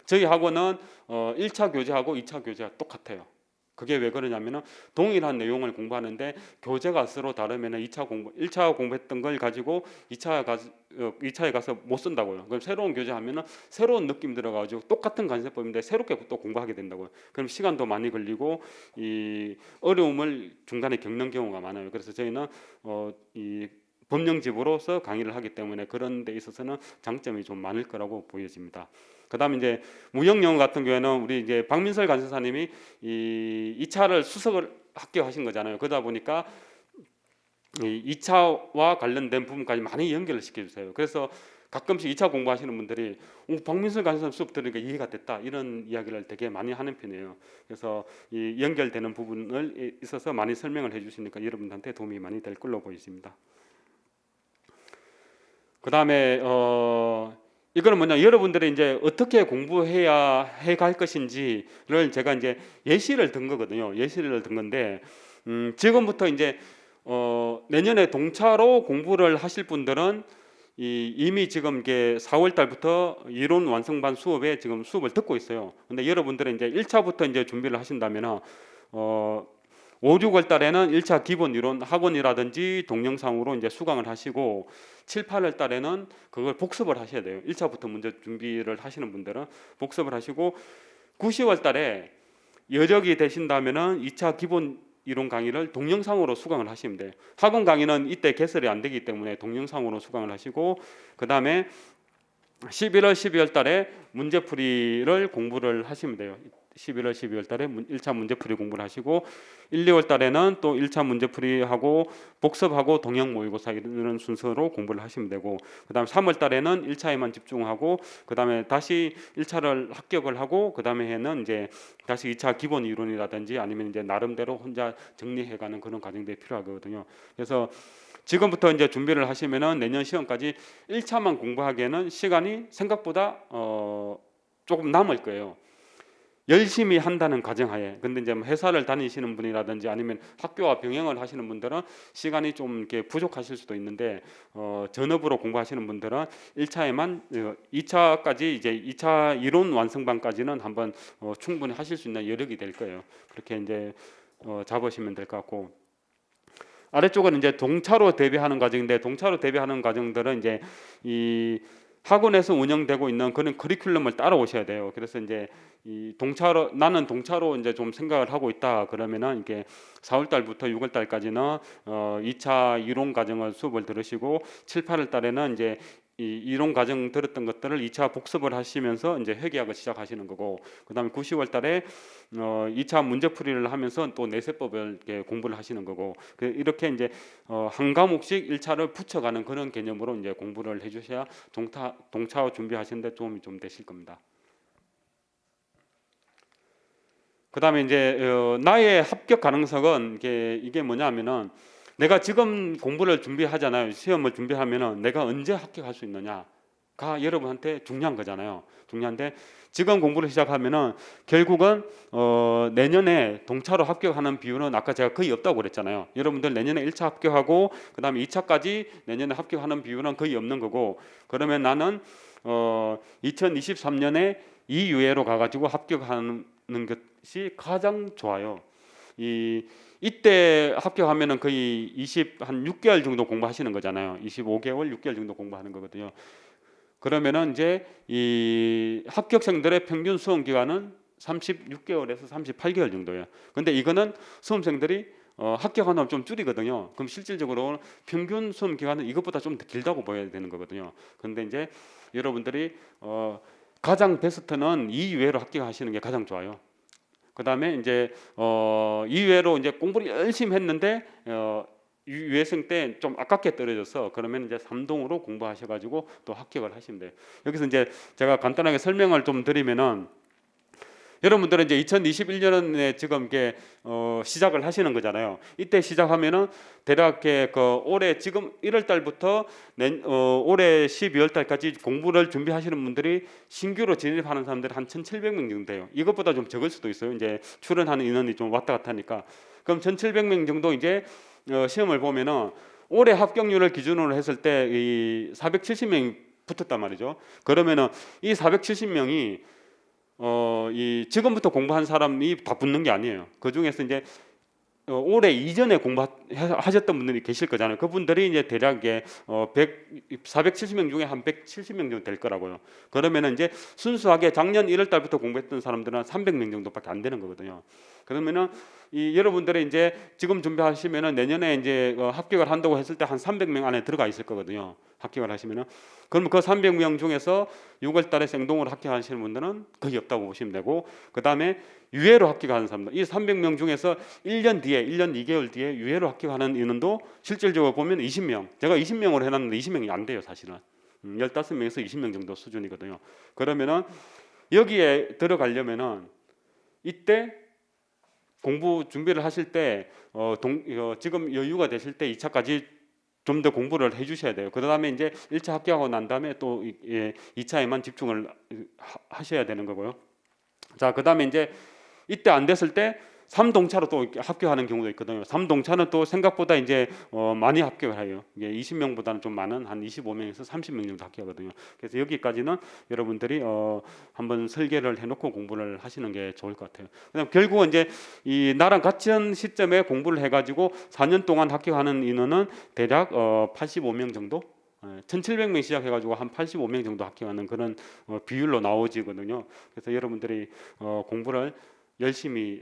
저희 학원은 1차 교재하고 2차 교재가 똑같아요. 그게 왜 그러냐면은 동일한 내용을 공부하는데 교재가 서로 다르면은 1차 공부했던 걸 가지고 2차에 가서 못 쓴다고요. 그럼 새로운 교재 하면은 새로운 느낌 들어가지고 똑같은 관세법인데 새롭게 또 공부하게 된다고요. 그럼 시간도 많이 걸리고 이 어려움을 중간에 겪는 경우가 많아요. 그래서 저희는 이 법령집으로서 강의를 하기 때문에 그런 데 있어서는 장점이 좀 많을 거라고 보여집니다. 그다음에 이제 무역 영어 같은 경우에는 우리 이제 박민설 관세사님이 이 2차를 수석을 합격하신 거잖아요. 그러다 보니까 이 2차와 관련된 부분까지 많이 연결을 시켜주세요. 그래서 가끔씩 2차 공부하시는 분들이 박민설 관세사 수업 들으니까 이해가 됐다 이런 이야기를 되게 많이 하는 편이에요. 그래서 이 연결되는 부분을 있어서 많이 설명을 해주시니까 여러분들한테 도움이 많이 될 걸로 보입니다. 그 다음에 이거는 뭐냐, 여러분들이 이제 어떻게 공부해야 해갈 것인지를 제가 이제 예시를 든 거거든요. 예시를 든 건데 지금부터 이제 내년에 동차로 공부를 하실 분들은 이미 지금 이게 4월 달부터 이론 완성반 수업에 지금 수업을 듣고 있어요. 근데 여러분들은 이제 1차부터 이제 준비를 하신다면 5, 6월 달에는 1차 기본 이론 학원이라든지 동영상으로 이제 수강을 하시고 7, 8월 달에는 그걸 복습을 하셔야 돼요. 1차부터 문제 준비를 하시는 분들은 복습을 하시고 9, 10월 달에 여력이 되신다면은 2차 기본 이론 강의를 동영상으로 수강을 하시면 돼요. 학원 강의는 이때 개설이 안 되기 때문에 동영상으로 수강을 하시고 그 다음에 11월, 12월 달에 문제풀이를 공부를 하시면 돼요. 11월, 12월 달에 1차 문제풀이 공부를 하시고 1, 2월 달에는 또 1차 문제풀이하고 복습하고 동영 모의고사 이런 순서로 공부를 하시면 되고 그 다음에 3월 달에는 1차에만 집중하고 그 다음에 다시 1차를 합격을 하고 그 다음에 해는 이제 다시 2차 기본 이론이라든지 아니면 이제 나름대로 혼자 정리해가는 그런 과정들이 필요하거든요. 그래서 지금부터 이제 준비를 하시면은 내년 시험까지 1차만 공부하기에는 시간이 생각보다 조금 남을 거예요. 열심히 한다는 가정하에. 근데 이제 회사를 다니시는 분이라든지 아니면 학교와 병행을 하시는 분들은 시간이 좀 이렇게 부족하실 수도 있는데 전업으로 공부하시는 분들은 1차에만 2차까지 이제 2차 이론 완성반까지는 한번 충분히 하실 수 있는 여력이 될 거예요. 그렇게 이제 잡으시면 될 것 같고 아래쪽은 이제 동차로 대비하는 과정인데 동차로 대비하는 과정들은 이제 이 학원에서 운영되고 있는 그런 커리큘럼을 따라오셔야 돼요. 그래서 이제 이 동차로 나는 동차로 이제 좀 생각을 하고 있다 그러면은 이게 4월 달부터 6월 달까지는 2차 이론 과정을 수업을 들으시고 7, 8월 달에는 이제 이 이론 과정 들었던 것들을 2차 복습을 하시면서 이제 회계학을 시작하시는 거고 그다음에 9, 10월 달에 2차 문제풀이를 하면서 또 내세법을 이렇게 공부를 하시는 거고 이렇게 이제 한 과목씩 1차를 붙여가는 그런 개념으로 이제 공부를 해주셔야 동차 준비하시는데 도움이 좀 되실 겁니다. 그다음에 이제 나의 합격 가능성은 이게 뭐냐면은 내가 지금 공부를 준비하잖아요. 시험을 준비하면은 내가 언제 합격할 수 있느냐가 여러분한테 중요한 거잖아요. 중요한데 지금 공부를 시작하면은 결국은 내년에 동차로 합격하는 비율은 아까 제가 거의 없다고 그랬잖아요. 여러분들 내년에 1차 합격하고 그다음에 2차까지 내년에 합격하는 비율은 거의 없는 거고 그러면 나는 2023년에 이유예로 가가지고 합격하는 것이 가장 좋아요. 이때 합격하면은 거의 한 6개월 정도 공부하시는 거잖아요. 25개월, 6개월 정도 공부하는 거거든요. 그러면은 이제 이 합격생들의 평균 수험 기간은 36개월에서 38개월 정도예요. 근데 이거는 수험생들이 합격하면 좀 줄이거든요. 그럼 실질적으로 평균 수험 기간은 이것보다 좀 더 길다고 보여야 되는 거거든요. 근데 이제 여러분들이 가장 베스트는 이외로 합격하시는 게 가장 좋아요. 그 다음에 이제 이외로 이제 공부를 열심히 했는데 유예생 때 좀 아깝게 떨어져서 그러면 이제 3동으로 공부하셔가지고 또 합격을 하시면 돼요. 여기서 이제 제가 간단하게 설명을 좀 드리면은 여러분들은 이제 2021년에 지금 이게 시작을 하시는 거잖아요. 이때 시작하면은 대략 올해 지금 1월 달부터 올해 12월 달까지 공부를 준비하시는 분들이 신규로 진입하는 사람들이 한 1,700명 정도 돼요. 이것보다 좀 적을 수도 있어요. 이제 출연하는 인원이 좀 왔다 갔다 하니까. 그럼 1,700명 정도 이제 시험을 보면은 올해 합격률을 기준으로 했을 때 이 470명이 붙었단 말이죠. 그러면은 이 470명이 이 지금부터 공부한 사람이 다 붙는 게 아니에요. 그 중에서 이제 올해 이전에 공부하셨던 분들이 계실 거잖아요. 그분들이 이제 대략 470명 중에 한 170명 정도 될 거라고요. 그러면은 이제 순수하게 작년 1월 달부터 공부했던 사람들은 300명 정도밖에 안 되는 거거든요. 그러면은 여러분들이 이제 지금 준비하시면은 내년에 이제 합격을 한다고 했을 때 한 300명 안에 들어가 있을 거거든요. 합격을 하시면은, 그럼 그 300명 중에서 6월 달에 생동으로 합격하시는 분들은 거의 없다고 보시면 되고, 그 다음에 유예로 합격하는 사람들, 이 300명 중에서 1년 뒤에, 1년 2개월 뒤에 유예로 합격하는 인원도 실질적으로 보면 20명, 제가 20명으로 해놨는데 20명이 안 돼요 사실은. 15명에서 20명 정도 수준이거든요. 그러면은 여기에 들어가려면은 이때 공부 준비를 하실 때 지금 여유가 되실 때 2차까지 좀 더 공부를 해주셔야 돼요. 그 다음에 이제 1차 합격하고 난 다음에 또 2차에만 집중을 하셔야 되는 거고요. 자, 그 다음에 이제 이때 안 됐을 때 3동차로 또 합격하는 경우도 있거든요. 3동차는 또 생각보다 이제 많이 합격을 해요. 이게 20명보다는 좀 많은 한 25명에서 30명 정도 합격하거든요. 그래서 여기까지는 여러분들이 한번 설계를 해놓고 공부를 하시는 게 좋을 것 같아요. 그다음 결국은 이제 이 나랑 같은 시점에 공부를 해가지고 4년 동안 합격하는 인원은 대략 85명 정도. 1,700명 시작해가지고 한 85명 정도 합격하는 그런 비율로 나오지거든요. 그래서 여러분들이 공부를 열심히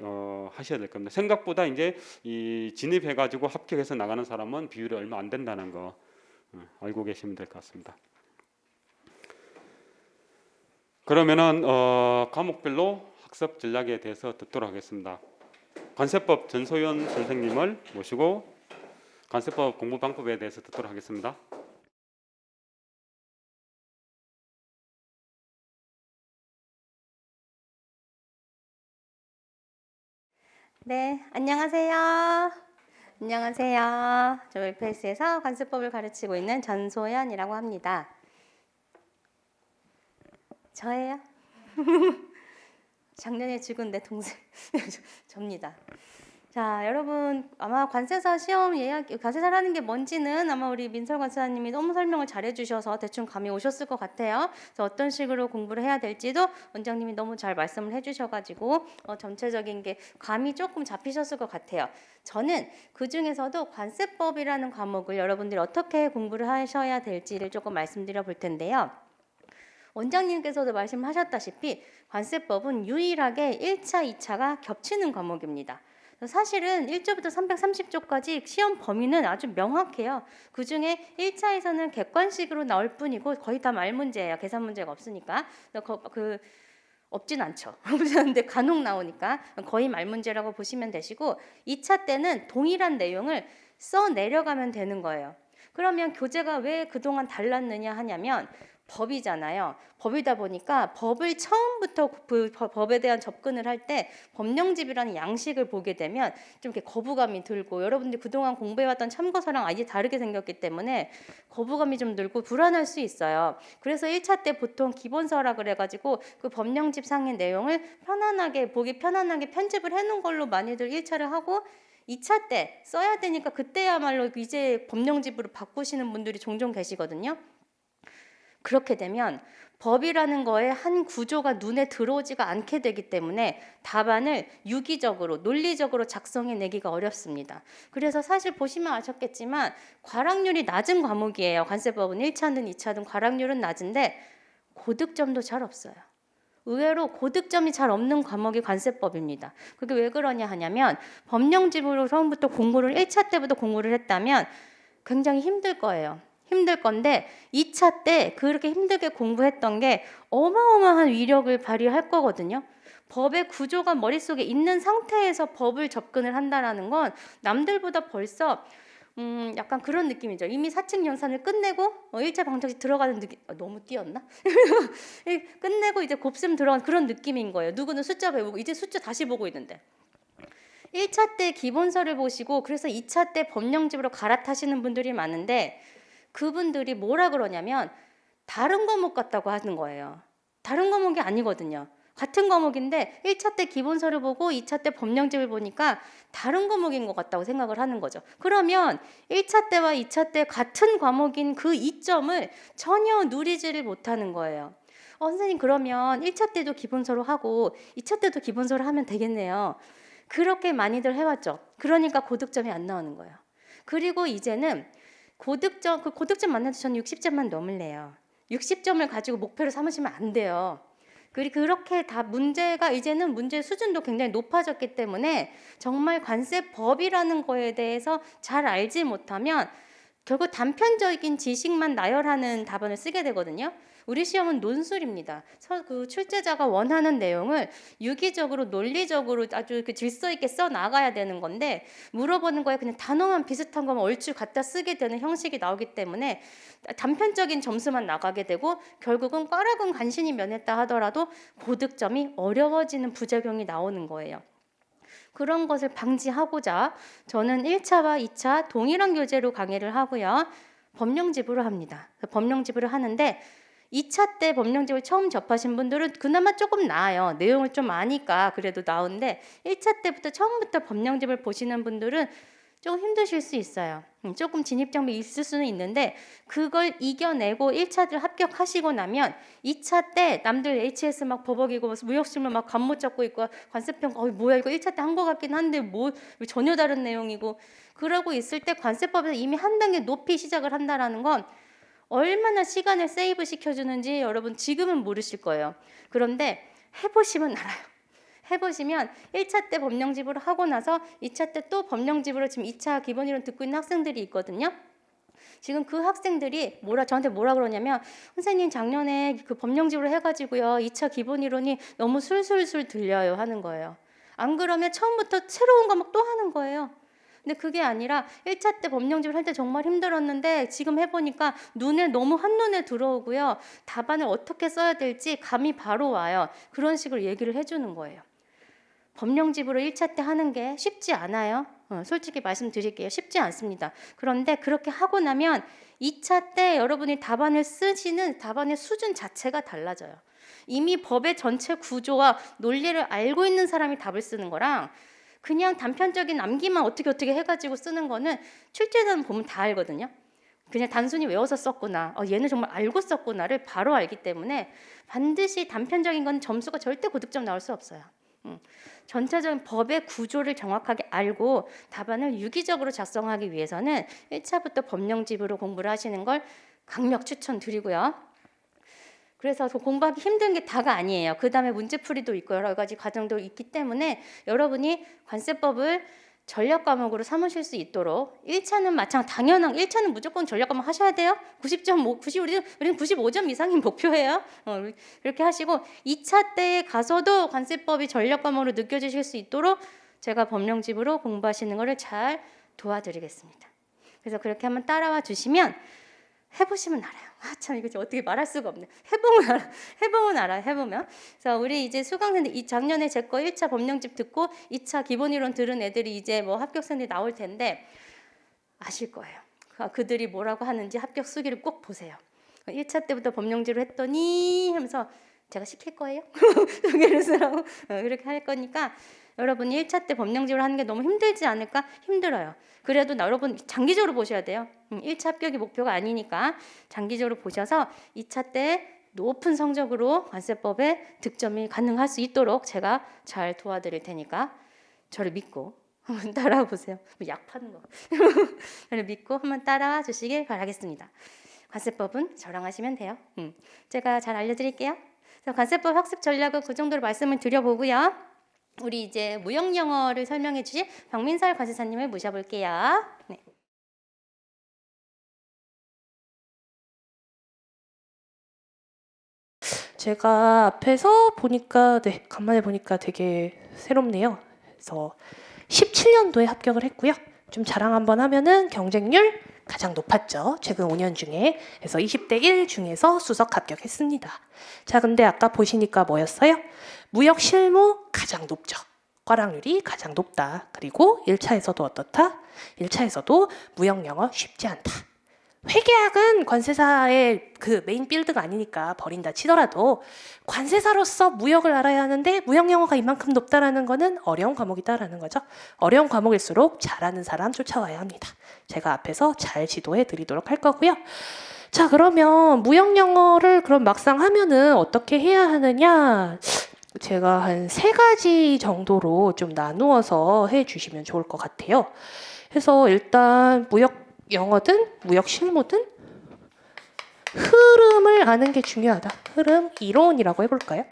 하셔야 될 겁니다. 생각보다 이제 이 진입해가지고 합격해서 나가는 사람은 비율이 얼마 안 된다는 거 알고 계시면 될 것 같습니다. 그러면은 과목별로 학습 전략에 대해서 듣도록 하겠습니다. 관세법 전소연 선생님을 모시고 관세법 공부 방법에 대해서 듣도록 하겠습니다. 네, 안녕하세요. 안녕하세요. 저 웰페이스에서 관세법을 가르치고 있는 전소연이라고 합니다. 저예요? 작년에 죽은 내 동생 접니다. 자, 여러분 아마 관세사 시험 관세사라는 게 뭔지는 아마 우리 민설 관세사님이 너무 설명을 잘해주셔서 대충 감이 오셨을 것 같아요. 그래서 어떤 식으로 공부를 해야 될지도 원장님이 너무 잘 말씀을 해주셔가지고 전체적인 게 감이 조금 잡히셨을 것 같아요. 저는 그 중에서도 관세법이라는 과목을 여러분들이 어떻게 공부를 하셔야 될지를 조금 말씀드려 볼 텐데요. 원장님께서도 말씀하셨다시피 관세법은 유일하게 1차, 2차가 겹치는 과목입니다. 사실은 1조부터 330조까지 시험 범위는 아주 명확해요. 그중에 1차에서는 객관식으로 나올 뿐이고 거의 다 말 문제예요. 계산 문제가 없으니까. 없진 않죠. 없진 않은데 간혹 나오니까 거의 말 문제라고 보시면 되시고, 2차 때는 동일한 내용을 써 내려가면 되는 거예요. 그러면 교재가 왜 그동안 달랐느냐 하냐면 법이잖아요. 법이다 보니까 법을 처음부터 그 법에 대한 접근을 할 때 법령집이라는 양식을 보게 되면 좀 이렇게 거부감이 들고, 여러분들이 그동안 공부해왔던 참고서랑 아예 다르게 생겼기 때문에 거부감이 좀 들고 불안할 수 있어요. 그래서 1차 때 보통 기본서라 그래가지고 그 법령집 상의 내용을 편안하게 보기 편안하게 편집을 해놓은 걸로 많이들 1차를 하고, 2차 때 써야 되니까 그때야말로 이제 법령집으로 바꾸시는 분들이 종종 계시거든요. 그렇게 되면 법이라는 거에 한 구조가 눈에 들어오지가 않게 되기 때문에 답안을 유기적으로 논리적으로 작성해내기가 어렵습니다. 그래서 사실 보시면 아셨겠지만 과락률이 낮은 과목이에요. 관세법은 1차든 2차든 과락률은 낮은데 고득점도 잘 없어요. 의외로 고득점이 잘 없는 과목이 관세법입니다. 그게 왜 그러냐 하냐면 법령집으로 처음부터 공부를 1차 때부터 공부를 했다면 굉장히 힘들 거예요. 힘들 건데 2차 때 그렇게 힘들게 공부했던 게 어마어마한 위력을 발휘할 거거든요. 법의 구조가 머릿속에 있는 상태에서 법을 접근을 한다는 건 남들보다 벌써 약간 그런 느낌이죠. 이미 사칙 연산을 끝내고 1차 방정식 들어가는 느낌. 너무 띄었나? 끝내고 이제 곱셈 들어가는 그런 느낌인 거예요. 누구는 숫자 배우고 이제 숫자 다시 보고 있는데. 1차 때 기본서를 보시고 그래서 2차 때 법령집으로 갈아타시는 분들이 많은데, 그분들이 뭐라 그러냐면 다른 과목 같다고 하는 거예요. 다른 과목이 아니거든요. 같은 과목인데 1차 때 기본서를 보고 2차 때 법령집을 보니까 다른 과목인 것 같다고 생각을 하는 거죠. 그러면 1차 때와 2차 때 같은 과목인 그 이점을 전혀 누리지를 못하는 거예요. 선생님 그러면 1차 때도 기본서로 하고 2차 때도 기본서로 하면 되겠네요. 그렇게 많이들 해왔죠. 그러니까 고득점이 안 나오는 거예요. 그리고 이제는 고득점 만나도 저는 60점만 넘을래요. 60점을 가지고 목표를 삼으시면 안 돼요. 그렇게 다 문제가 이제는 문제 수준도 굉장히 높아졌기 때문에 정말 관세법이라는 거에 대해서 잘 알지 못하면 결국 단편적인 지식만 나열하는 답안을 쓰게 되거든요. 우리 시험은 논술입니다. 그 출제자가 원하는 내용을 유기적으로 논리적으로 아주 그 질서 있게 써 나가야 되는 건데 물어보는 거에 그냥 단어만 비슷한 것만 얼추 갖다 쓰게 되는 형식이 나오기 때문에 단편적인 점수만 나가게 되고 결국은 꽈락은 간신히 면했다 하더라도 고득점이 어려워지는 부작용이 나오는 거예요. 그런 것을 방지하고자 저는 1차와 2차 동일한 교재로 강의를 하고요. 법령집으로 합니다. 법령집으로 하는데 2차 때 법령집을 처음 접하신 분들은 그나마 조금 나아요. 내용을 좀 아니까 그래도 나은데 1차 때부터 처음부터 법령집을 보시는 분들은 조금 힘드실 수 있어요. 조금 진입장벽이 있을 수는 있는데 그걸 이겨내고 1차를 합격하시고 나면 2차 때 남들 HS 막 버벅이고 무역실물 막 간 못 잡고 있고 관세평가 뭐야 이거 1차 때 한 거 같긴 한데 뭐 전혀 다른 내용이고 그러고 있을 때 관세법에서 이미 한 단계 높이 시작을 한다라는 건 얼마나 시간을 세이브 시켜주는지 여러분 지금은 모르실 거예요. 그런데 해보시면 알아요. 해보시면 1차 때 법령집으로 하고 나서 2차 때 또 법령집으로 지금 2차 기본이론 듣고 있는 학생들이 있거든요. 지금 그 학생들이 저한테 뭐라 그러냐면 선생님 작년에 그 법령집으로 해가지고요 2차 기본이론이 너무 술술술 들려요 하는 거예요. 안 그러면 처음부터 새로운 과목 또 하는 거예요. 근데 그게 아니라 1차 때 법령집을 할 때 정말 힘들었는데 지금 해보니까 눈에 너무 한눈에 들어오고요. 답안을 어떻게 써야 될지 감이 바로 와요. 그런 식으로 얘기를 해주는 거예요. 법령집으로 1차 때 하는 게 쉽지 않아요. 솔직히 말씀드릴게요. 쉽지 않습니다. 그런데 그렇게 하고 나면 2차 때 여러분이 답안을 쓰시는 답안의 수준 자체가 달라져요. 이미 법의 전체 구조와 논리를 알고 있는 사람이 답을 쓰는 거랑 그냥 단편적인 암기만 어떻게 해가지고 쓰는 거는 출제자는 보면 다 알거든요. 그냥 단순히 외워서 썼구나. 얘는 정말 알고 썼구나를 바로 알기 때문에 반드시 단편적인 건 점수가 절대 고득점 나올 수 없어요. 전체적인 법의 구조를 정확하게 알고 답안을 유기적으로 작성하기 위해서는 1차부터 법령집으로 공부를 하시는 걸 강력 추천드리고요. 그래서 공부하기 힘든 게 다가 아니에요. 그 다음에 문제풀이도 있고 여러 가지 과정도 있기 때문에 여러분이 관세법을 전략 과목으로 삼으실 수 있도록 1차는 당연한 1차는 무조건 전략 과목 하셔야 돼요. 90점, 우리는 95점 이상이 목표예요. 그렇게 하시고 2차 때에 가서도 관세법이 전략 과목으로 느껴지실 수 있도록 제가 법령집으로 공부하시는 것을 잘 도와드리겠습니다. 그래서 그렇게 한번 따라와 주시면 해보시면 알아요. 참 이거 어떻게 말할 수가 없네. 해보면 알아. 해보면. 그래서 우리 이제 수강생들 이 작년에 제 거 1차 법령집 듣고 2차 기본이론 들은 애들이 이제 뭐 합격생들이 나올 텐데 아실 거예요. 그들이 뭐라고 하는지 합격 수기를 꼭 보세요. 1차 때부터 법령집을 했더니 하면서 제가 시킬 거예요. 소개를 쓰라고 그렇게 할 거니까 여러분이 1차 때 법령집을 하는 게 너무 힘들지 않을까? 힘들어요. 그래도 여러분 장기적으로 보셔야 돼요. 1차 합격이 목표가 아니니까 장기적으로 보셔서 2차 때 높은 성적으로 관세법에 득점이 가능할 수 있도록 제가 잘 도와드릴 테니까 저를 믿고 한번 따라와 보세요. 약 파는 거. 저를 믿고 한번 따라와 주시길 바라겠습니다. 관세법은 저랑 하시면 돼요. 제가 잘 알려드릴게요. 그래서 관세법 학습 전략은 그 정도로 말씀을 드려보고요. 우리 이제 무역 영어를 설명해 주실 박민설 관세사님을 모셔볼게요. 네. 제가 앞에서 보니까 간만에 보니까 되게 새롭네요. 그래서 17년도에 합격을 했고요. 좀 자랑 한번 하면은 경쟁률 가장 높았죠. 최근 5년 중에. 그래서 20대 1 중에서 수석 합격했습니다. 자, 근데 아까 보시니까 뭐였어요? 무역 실무 가장 높죠. 꽈락률이 가장 높다. 그리고 1차에서도 어떻다? 1차에서도 무역 영어 쉽지 않다. 회계학은 관세사의 그 메인 필드가 아니니까 버린다 치더라도 관세사로서 무역을 알아야 하는데 무역 영어가 이만큼 높다라는 거는 어려운 과목이다라는 거죠. 어려운 과목일수록 잘하는 사람 쫓아와야 합니다. 제가 앞에서 잘 지도해 드리도록 할 거고요. 자, 그러면 무역 영어를 그럼 막상 하면은 어떻게 해야 하느냐? 제가 한 3가지 정도로 좀 나누어서 해 주시면 좋을 것 같아요. 그래서 일단 무역 영어든 무역 실무든 흐름을 아는 게 중요하다. 흐름 이론이라고 해볼까요?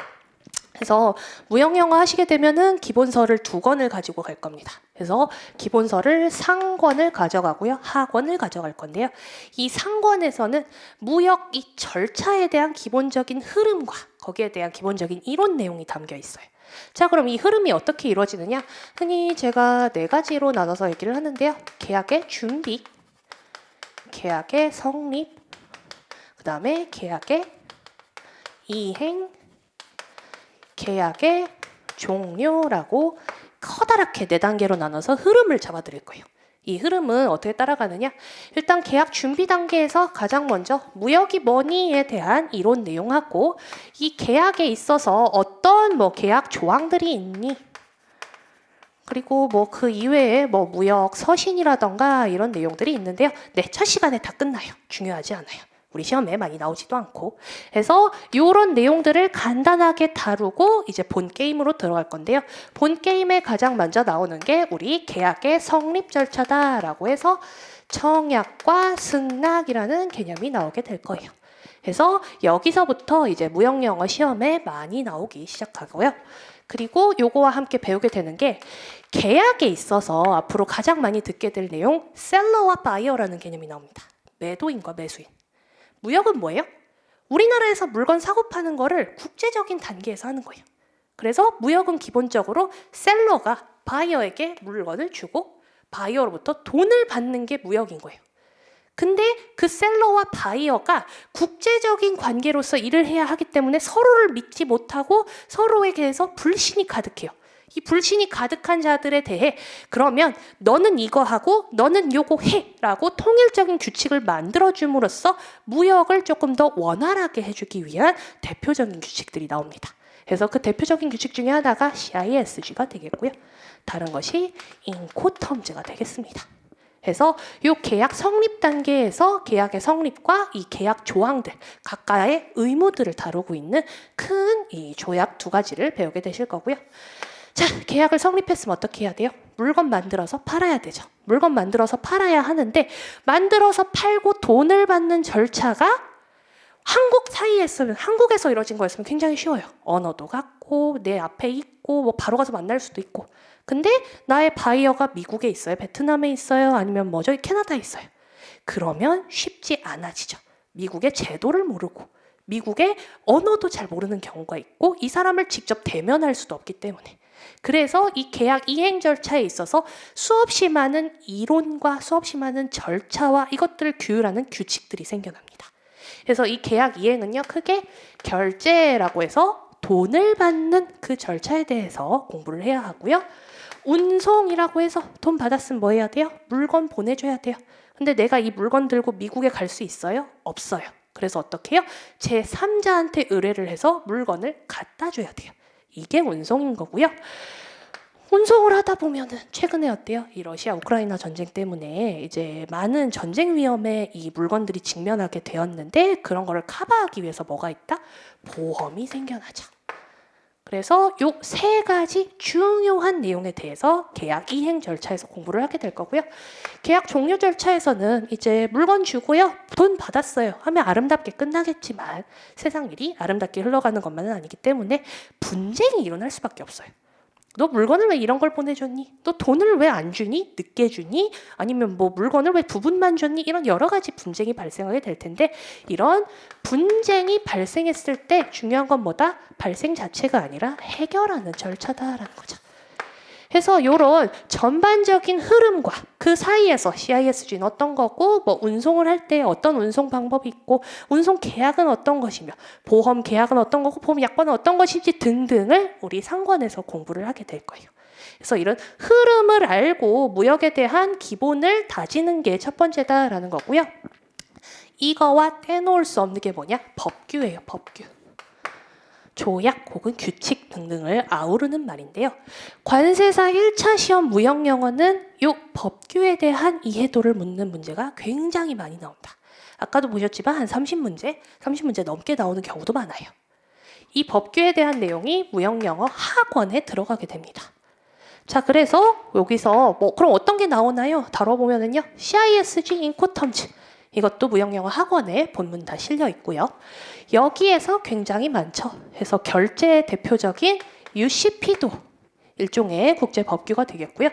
그래서 무형영어 하시게 되면은 기본서를 2권을 가지고 갈 겁니다. 그래서 기본서를 상권을 가져가고요. 하권을 가져갈 건데요. 이 상권에서는 무역 이 절차에 대한 기본적인 흐름과 거기에 대한 기본적인 이론 내용이 담겨 있어요. 자, 그럼 이 흐름이 어떻게 이루어지느냐? 흔히 제가 4가지로 나눠서 얘기를 하는데요. 계약의 준비, 계약의 성립, 그 다음에 계약의 이행, 계약의 종료라고 커다랗게 4단계로 나눠서 흐름을 잡아드릴 거예요. 이 흐름은 어떻게 따라가느냐? 일단 계약 준비 단계에서 가장 먼저 무역이 뭐니에 대한 이론 내용하고 이 계약에 있어서 어떤 계약 조항들이 있니? 그리고 그 이외에 무역 서신이라던가 이런 내용들이 있는데요. 네, 첫 시간에 다 끝나요. 중요하지 않아요. 우리 시험에 많이 나오지도 않고. 그래서 이런 내용들을 간단하게 다루고 이제 본 게임으로 들어갈 건데요. 본 게임에 가장 먼저 나오는 게 우리 계약의 성립 절차다라고 해서 청약과 승낙이라는 개념이 나오게 될 거예요. 그래서 여기서부터 이제 무역영어 시험에 많이 나오기 시작하고요. 그리고 요거와 함께 배우게 되는 게 계약에 있어서 앞으로 가장 많이 듣게 될 내용 셀러와 바이어라는 개념이 나옵니다. 매도인과 매수인. 무역은 뭐예요? 우리나라에서 물건 사고 파는 거를 국제적인 단계에서 하는 거예요. 그래서 무역은 기본적으로 셀러가 바이어에게 물건을 주고 바이어로부터 돈을 받는 게 무역인 거예요. 근데 그 셀러와 바이어가 국제적인 관계로서 일을 해야 하기 때문에 서로를 믿지 못하고 서로에게서 불신이 가득해요. 이 불신이 가득한 자들에 대해 그러면 너는 이거 하고 너는 요거 해 라고 통일적인 규칙을 만들어줌으로써 무역을 조금 더 원활하게 해주기 위한 대표적인 규칙들이 나옵니다. 그래서 그 대표적인 규칙 중에 하나가 CISG가 되겠고요. 다른 것이 인코텀즈가 되겠습니다. 그래서 이 계약 성립 단계에서 계약의 성립과 이 계약 조항들 각각의 의무들을 다루고 있는 큰 이 조약 2가지를 배우게 되실 거고요. 자, 계약을 성립했으면 어떻게 해야 돼요? 물건 만들어서 팔아야 되죠. 물건 만들어서 팔아야 하는데 만들어서 팔고 돈을 받는 절차가 한국에서 이루어진 거였으면 굉장히 쉬워요. 언어도 같고 내 앞에 있고 바로 가서 만날 수도 있고. 근데 나의 바이어가 미국에 있어요. 베트남에 있어요. 아니면 캐나다에 있어요. 그러면 쉽지 않아지죠. 미국의 제도를 모르고 미국의 언어도 잘 모르는 경우가 있고 이 사람을 직접 대면할 수도 없기 때문에 그래서 이 계약 이행 절차에 있어서 수없이 많은 이론과 수없이 많은 절차와 이것들을 규율하는 규칙들이 생겨납니다. 그래서 이 계약 이행은요, 크게 결제라고 해서 돈을 받는 그 절차에 대해서 공부를 해야 하고요. 운송이라고 해서 돈 받았으면 뭐 해야 돼요? 물건 보내줘야 돼요. 근데 내가 이 물건 들고 미국에 갈 수 있어요? 없어요. 그래서 어떻게 해요? 제3자한테 의뢰를 해서 물건을 갖다 줘야 돼요. 이게 운송인 거고요. 운송을 하다 보면은 최근에 어때요? 이 러시아 우크라이나 전쟁 때문에 이제 많은 전쟁 위험에 이 물건들이 직면하게 되었는데 그런 거를 커버하기 위해서 뭐가 있다? 보험이 생겨나죠. 그래서 요 3가지 중요한 내용에 대해서 계약 이행 절차에서 공부를 하게 될 거고요. 계약 종료 절차에서는 이제 물건 주고요. 돈 받았어요 하면 아름답게 끝나겠지만 세상 일이 아름답게 흘러가는 것만은 아니기 때문에 분쟁이 일어날 수밖에 없어요. 너 물건을 왜 이런 걸 보내줬니? 너 돈을 왜 안 주니? 늦게 주니? 아니면 물건을 왜 부분만 줬니? 이런 여러 가지 분쟁이 발생하게 될 텐데 이런 분쟁이 발생했을 때 중요한 건 뭐다? 발생 자체가 아니라 해결하는 절차다라는 거죠. 그래서 이런 전반적인 흐름과 그 사이에서 CISG는 어떤 거고 운송을 할 때 어떤 운송 방법이 있고 운송 계약은 어떤 것이며 보험 계약은 어떤 거고 보험 약관은 어떤 것인지 등등을 우리 상권에서 공부를 하게 될 거예요. 그래서 이런 흐름을 알고 무역에 대한 기본을 다지는 게 첫 번째다라는 거고요. 이거와 떼놓을 수 없는 게 뭐냐? 법규예요. 법규. 조약 혹은 규칙 등등을 아우르는 말인데요. 관세사 1차 시험 무역영어는 이 법규에 대한 이해도를 묻는 문제가 굉장히 많이 나온다. 아까도 보셨지만 한 30문제 넘게 나오는 경우도 많아요. 이 법규에 대한 내용이 무역영어 학원에 들어가게 됩니다. 자, 그래서 여기서 그럼 어떤 게 나오나요? 다뤄보면은요. CISG 인코텀즈. 이것도 무역영어 학원에 본문 다 실려 있고요. 여기에서 굉장히 많죠. 그래서 결제의 대표적인 UCP도 일종의 국제 법규가 되겠고요.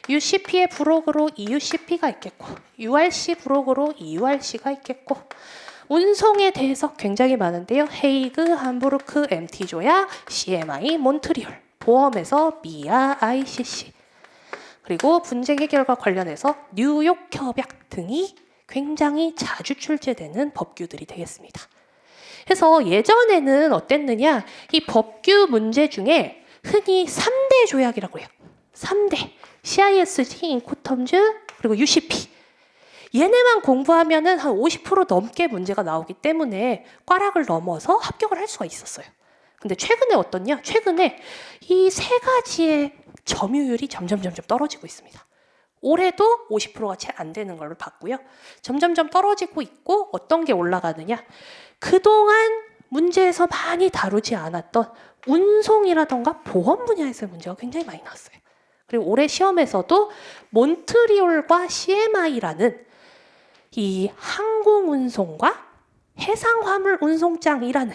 UCP의 부록으로 EUCP가 있겠고, URC 부록으로 EURC가 있겠고, 운송에 대해서 굉장히 많은데요. 헤이그, 함부르크, MT조약, CMI, 몬트리올, 보험에서 미아, ICC, 그리고 분쟁 해결과 관련해서 뉴욕 협약 등이 굉장히 자주 출제되는 법규들이 되겠습니다. 그래서 예전에는 어땠느냐? 이 법규 문제 중에 흔히 3대 조약이라고 해요. 3대. CISG, 인코텀즈, 그리고 UCP. 얘네만 공부하면은 한 50% 넘게 문제가 나오기 때문에 꽈락을 넘어서 합격을 할 수가 있었어요. 근데 최근에 어떻냐? 최근에 이 세 가지의 점유율이 점점 떨어지고 있습니다. 올해도 50%가 채 안 되는 걸로 봤고요. 점점 떨어지고 있고 어떤 게 올라가느냐? 그동안 문제에서 많이 다루지 않았던 운송이라던가 보험 분야에서의 문제가 굉장히 많이 나왔어요. 그리고 올해 시험에서도 몬트리올과 CMI라는 이 항공운송과 해상화물운송장이라는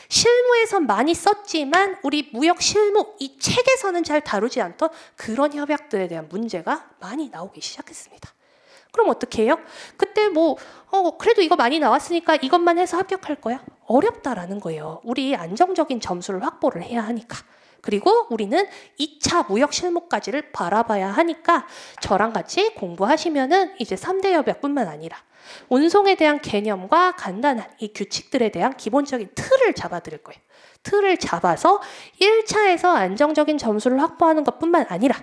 실무에선 많이 썼지만 우리 무역 실무 이 책에서는 잘 다루지 않던 그런 협약들에 대한 문제가 많이 나오기 시작했습니다. 그럼 어떻게 해요? 그때 그래도 이거 많이 나왔으니까 이것만 해서 합격할 거야? 어렵다라는 거예요. 우리 안정적인 점수를 확보를 해야 하니까. 그리고 우리는 2차 무역 실무까지를 바라봐야 하니까 저랑 같이 공부하시면은 이제 3대 협약뿐만 아니라 운송에 대한 개념과 간단한 이 규칙들에 대한 기본적인 틀을 잡아드릴 거예요. 틀을 잡아서 1차에서 안정적인 점수를 확보하는 것뿐만 아니라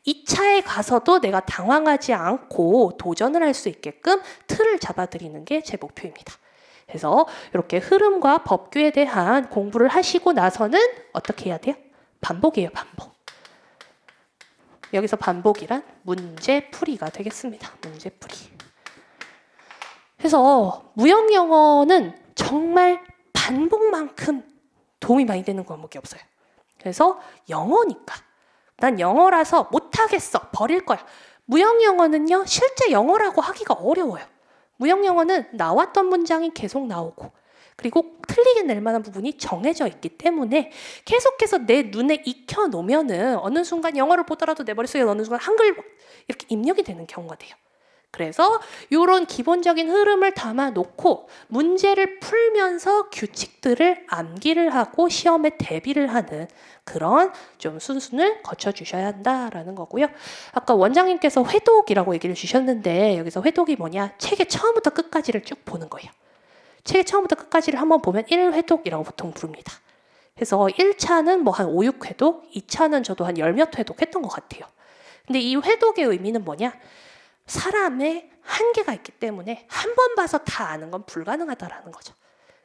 2차에 가서도 내가 당황하지 않고 도전을 할 수 있게끔 틀을 잡아드리는 게 제 목표입니다. 그래서 이렇게 흐름과 법규에 대한 공부를 하시고 나서는 어떻게 해야 돼요? 반복이에요, 반복. 여기서 반복이란 문제풀이가 되겠습니다. 문제풀이. 그래서 무역영어는 정말 반복만큼 도움이 많이 되는 과목이 없어요. 그래서 영어니까 난 영어라서 못하겠어, 버릴 거야. 무역영어는요, 실제 영어라고 하기가 어려워요. 무역영어는 나왔던 문장이 계속 나오고 그리고 틀리게 낼 만한 부분이 정해져 있기 때문에 계속해서 내 눈에 익혀놓으면은 어느 순간 영어를 보더라도 내 머릿속에 어느 순간 한글 이렇게 입력이 되는 경우가 돼요. 그래서 이런 기본적인 흐름을 담아놓고 문제를 풀면서 규칙들을 암기를 하고 시험에 대비를 하는 그런 좀 순순을 거쳐주셔야 한다라는 거고요. 아까 원장님께서 회독이라고 얘기를 주셨는데 여기서 회독이 뭐냐? 책의 처음부터 끝까지를 쭉 보는 거예요. 책의 처음부터 끝까지를 한번 보면 1회독이라고 보통 부릅니다. 그래서 1차는 뭐 한 5, 6회독, 2차는 저도 한 10몇 회독 했던 것 같아요. 근데 이 회독의 의미는 뭐냐? 사람의 한계가 있기 때문에 한 번 봐서 다 아는 건 불가능하다라는 거죠.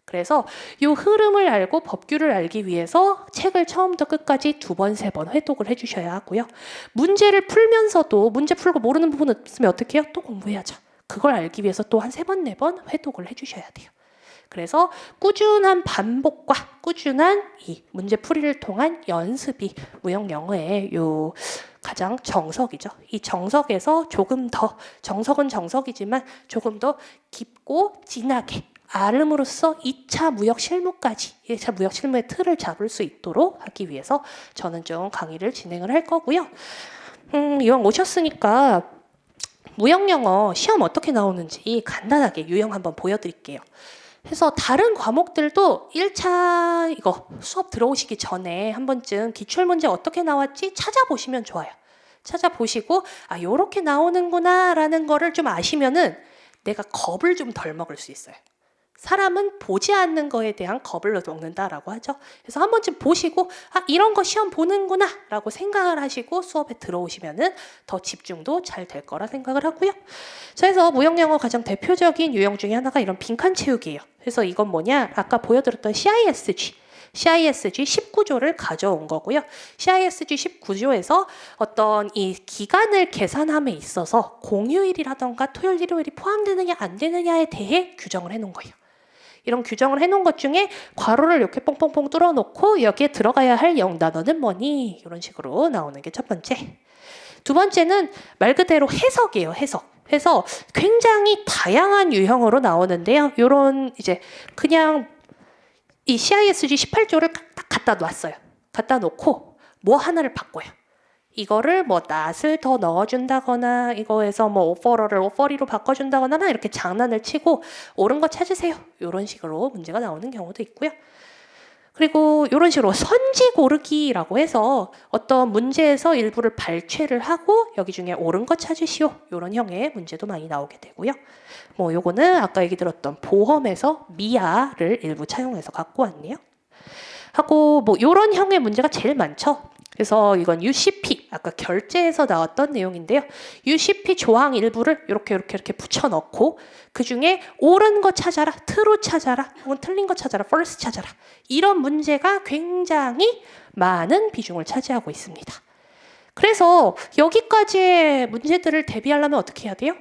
그래서 이 흐름을 알고 법규를 알기 위해서 책을 처음부터 끝까지 2번, 3번 회독을 해주셔야 하고요. 문제를 풀면서도 문제 풀고 모르는 부분 있으면 어떻게 해요? 또 공부해야죠. 그걸 알기 위해서 또 한 3번, 4번 회독을 해주셔야 돼요. 그래서 꾸준한 반복과 꾸준한 이 문제풀이를 통한 연습이 무역영어의 요 가장 정석이죠. 이 정석에서 조금 더, 정석은 정석이지만 조금 더 깊고 진하게 알음으로써 2차 무역 실무까지, 1차 무역 실무의 틀을 잡을 수 있도록 하기 위해서 저는 좀 강의를 진행을 할 거고요. 이왕 오셨으니까 무역영어 시험 어떻게 나오는지 간단하게 유형 한번 보여드릴게요. 그래서 다른 과목들도 1차 이거 수업 들어오시기 전에 한 번쯤 기출문제 어떻게 나왔지 찾아보시면 좋아요. 찾아보시고 요렇게 나오는구나 라는 거를 좀 아시면은 내가 겁을 좀 덜 먹을 수 있어요. 사람은 보지 않는 거에 대한 겁을 먹는다라고 하죠. 그래서 한 번쯤 보시고 이런 거 시험 보는구나 라고 생각을 하시고 수업에 들어오시면은 더 집중도 잘 될 거라 생각을 하고요. 그래서 무역영어 가장 대표적인 유형 중에 하나가 이런 빈칸 채우기예요. 그래서 이건 뭐냐? 아까 보여드렸던 CISG 19조를 가져온 거고요. CISG 19조에서 어떤 이 기간을 계산함에 있어서 공휴일이라던가 토요일, 일요일이 포함되느냐 안 되느냐에 대해 규정을 해놓은 거예요. 이런 규정을 해놓은 것 중에 괄호를 이렇게 뽕뽕뽕 뚫어놓고 여기에 들어가야 할 영단어는 뭐니? 이런 식으로 나오는 게 첫 번째. 두 번째는 말 그대로 해석이에요. 해석. 해서 굉장히 다양한 유형으로 나오는데요. 요런 이제 그냥 이 CISG 18조를 딱 갖다 놨어요. 갖다 놓고 뭐 하나를 바꿔요. 이거를 뭐 낫을 더 넣어준다거나 이거에서 뭐 오퍼러를 오퍼리로 바꿔준다거나 이렇게 장난을 치고 옳은 거 찾으세요. 이런 식으로 문제가 나오는 경우도 있고요. 그리고 이런 식으로 선지 고르기라고 해서 어떤 문제에서 일부를 발췌를 하고 여기 중에 옳은 거 찾으시오. 이런 형의 문제도 많이 나오게 되고요. 뭐 요거는 아까 얘기 들었던 보험에서 미아를 일부 차용해서 갖고 왔네요. 하고 뭐 요런 형의 문제가 제일 많죠. 그래서 이건 UCP 아까 결제에서 나왔던 내용인데요. UCP 조항 일부를 이렇게 붙여 넣고 그 중에 옳은 거 찾아라, true 찾아라, 혹은 틀린 거 찾아라, false 찾아라. 이런 문제가 굉장히 많은 비중을 차지하고 있습니다. 그래서 여기까지의 문제들을 대비하려면 어떻게 해야 돼요?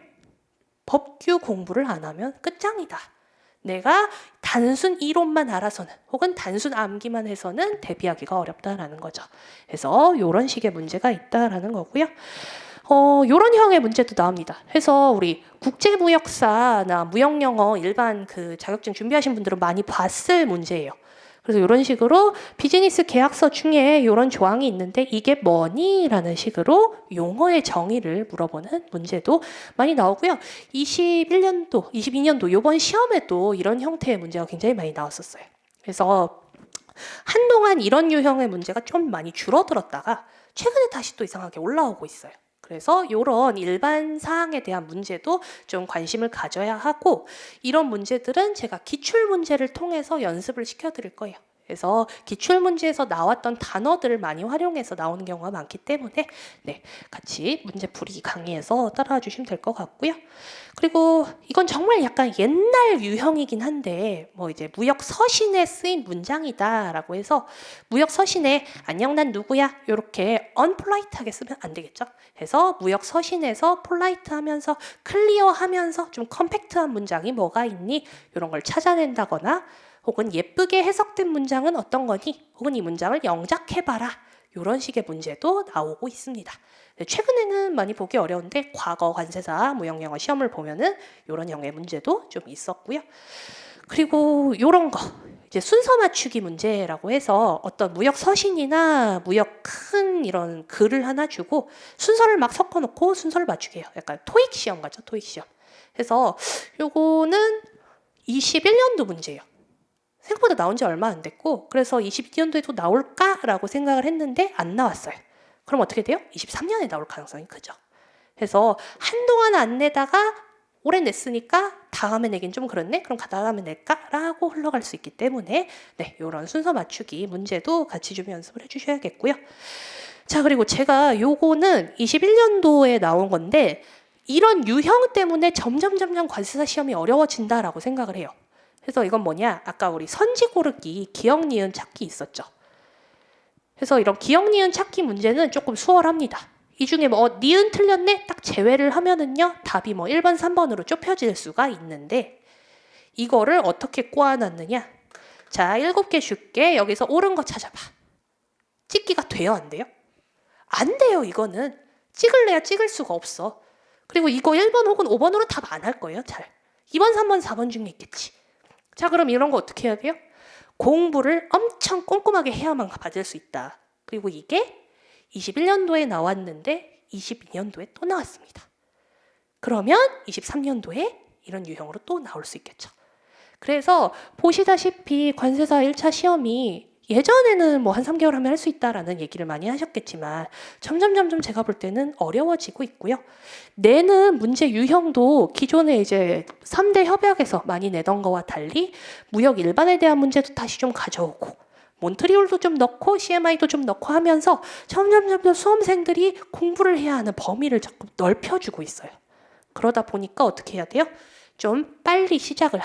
법규 공부를 안 하면 끝장이다. 내가 단순 이론만 알아서는 혹은 단순 암기만 해서는 대비하기가 어렵다라는 거죠. 그래서 이런 식의 문제가 있다라는 거고요. 이런 형의 문제도 나옵니다. 그래서 우리 국제무역사나 무역영어 일반 그 자격증 준비하신 분들은 많이 봤을 문제예요. 그래서 이런 식으로 비즈니스 계약서 중에 이런 조항이 있는데 이게 뭐니? 라는 식으로 용어의 정의를 물어보는 문제도 많이 나오고요. 21년도, 22년도 이번 시험에도 이런 형태의 문제가 굉장히 많이 나왔었어요. 그래서 한동안 이런 유형의 문제가 좀 많이 줄어들었다가 최근에 다시 또 이상하게 올라오고 있어요. 그래서 이런 일반 사항에 대한 문제도 좀 관심을 가져야 하고 이런 문제들은 제가 기출 문제를 통해서 연습을 시켜드릴 거예요. 그래서 기출 문제에서 나왔던 단어들을 많이 활용해서 나오는 경우가 많기 때문에 네, 같이 문제풀이 강의에서 따라와 주시면 될 것 같고요. 그리고 이건 정말 약간 옛날 유형이긴 한데 뭐 이제 무역 서신에 쓰인 문장이다라고 해서 무역 서신에 안녕 난 누구야 이렇게 unpolite하게 쓰면 안 되겠죠. 그래서 무역 서신에서 폴라이트하면서 클리어하면서 좀 컴팩트한 문장이 뭐가 있니 이런 걸 찾아낸다거나 혹은 예쁘게 해석된 문장은 어떤 거니? 혹은 이 문장을 영작해봐라. 이런 식의 문제도 나오고 있습니다. 최근에는 많이 보기 어려운데 과거 관세사 무역영어 시험을 보면은 이런 형의 문제도 좀 있었고요. 그리고 이런 거 이제 순서 맞추기 문제라고 해서 어떤 무역 서신이나 무역 큰 이런 글을 하나 주고 순서를 막 섞어놓고 순서를 맞추게 해요. 약간 토익 시험 같죠, 토익 시험. 그래서 요거는 21년도 문제예요. 생각보다 나온 지 얼마 안 됐고 그래서 22년도에도 나올까라고 생각을 했는데 안 나왔어요. 그럼 어떻게 돼요? 23년에 나올 가능성이 크죠. 그래서 한동안 안 내다가 올해 냈으니까 다음에 내긴 좀 그렇네? 그럼 다음에 낼까라고 흘러갈 수 있기 때문에 네, 이런 순서 맞추기 문제도 같이 좀 연습을 해주셔야겠고요. 자, 그리고 제가 요거는 21년도에 나온 건데 이런 유형 때문에 점점 관세사 시험이 어려워진다라고 생각을 해요. 그래서 이건 뭐냐? 아까 우리 선지 고르기, 기억, 니은 찾기 있었죠. 그래서 이런 기억, 니은 찾기 문제는 조금 수월합니다. 이 중에 뭐 니은 틀렸네? 딱 제외를 하면은요. 답이 뭐 1번, 3번으로 좁혀질 수가 있는데 이거를 어떻게 꼬아놨느냐? 자, 7개 줄게. 여기서 옳은 거 찾아봐. 찍기가 돼요? 안 돼요? 안 돼요. 이거는. 찍을래야 찍을 수가 없어. 그리고 이거 1번 혹은 5번으로 답 안 할 거예요. 잘. 2번, 3번, 4번 중에 있겠지. 자, 그럼 이런 거 어떻게 해야 돼요? 공부를 엄청 꼼꼼하게 해야만 받을 수 있다. 그리고 이게 21년도에 나왔는데 22년도에 또 나왔습니다. 그러면 23년도에 이런 유형으로 또 나올 수 있겠죠. 그래서 보시다시피 관세사 1차 시험이 예전에는 뭐 한 3개월 하면 할 수 있다라는 얘기를 많이 하셨겠지만 점점 제가 볼 때는 어려워지고 있고요. 내는 문제 유형도 기존에 이제 3대 협약에서 많이 내던 거와 달리 무역 일반에 대한 문제도 다시 좀 가져오고 몬트리올도 좀 넣고 CMI도 좀 넣고 하면서 점점 수험생들이 공부를 해야 하는 범위를 자꾸 넓혀주고 있어요. 그러다 보니까 어떻게 해야 돼요? 좀 빨리 시작을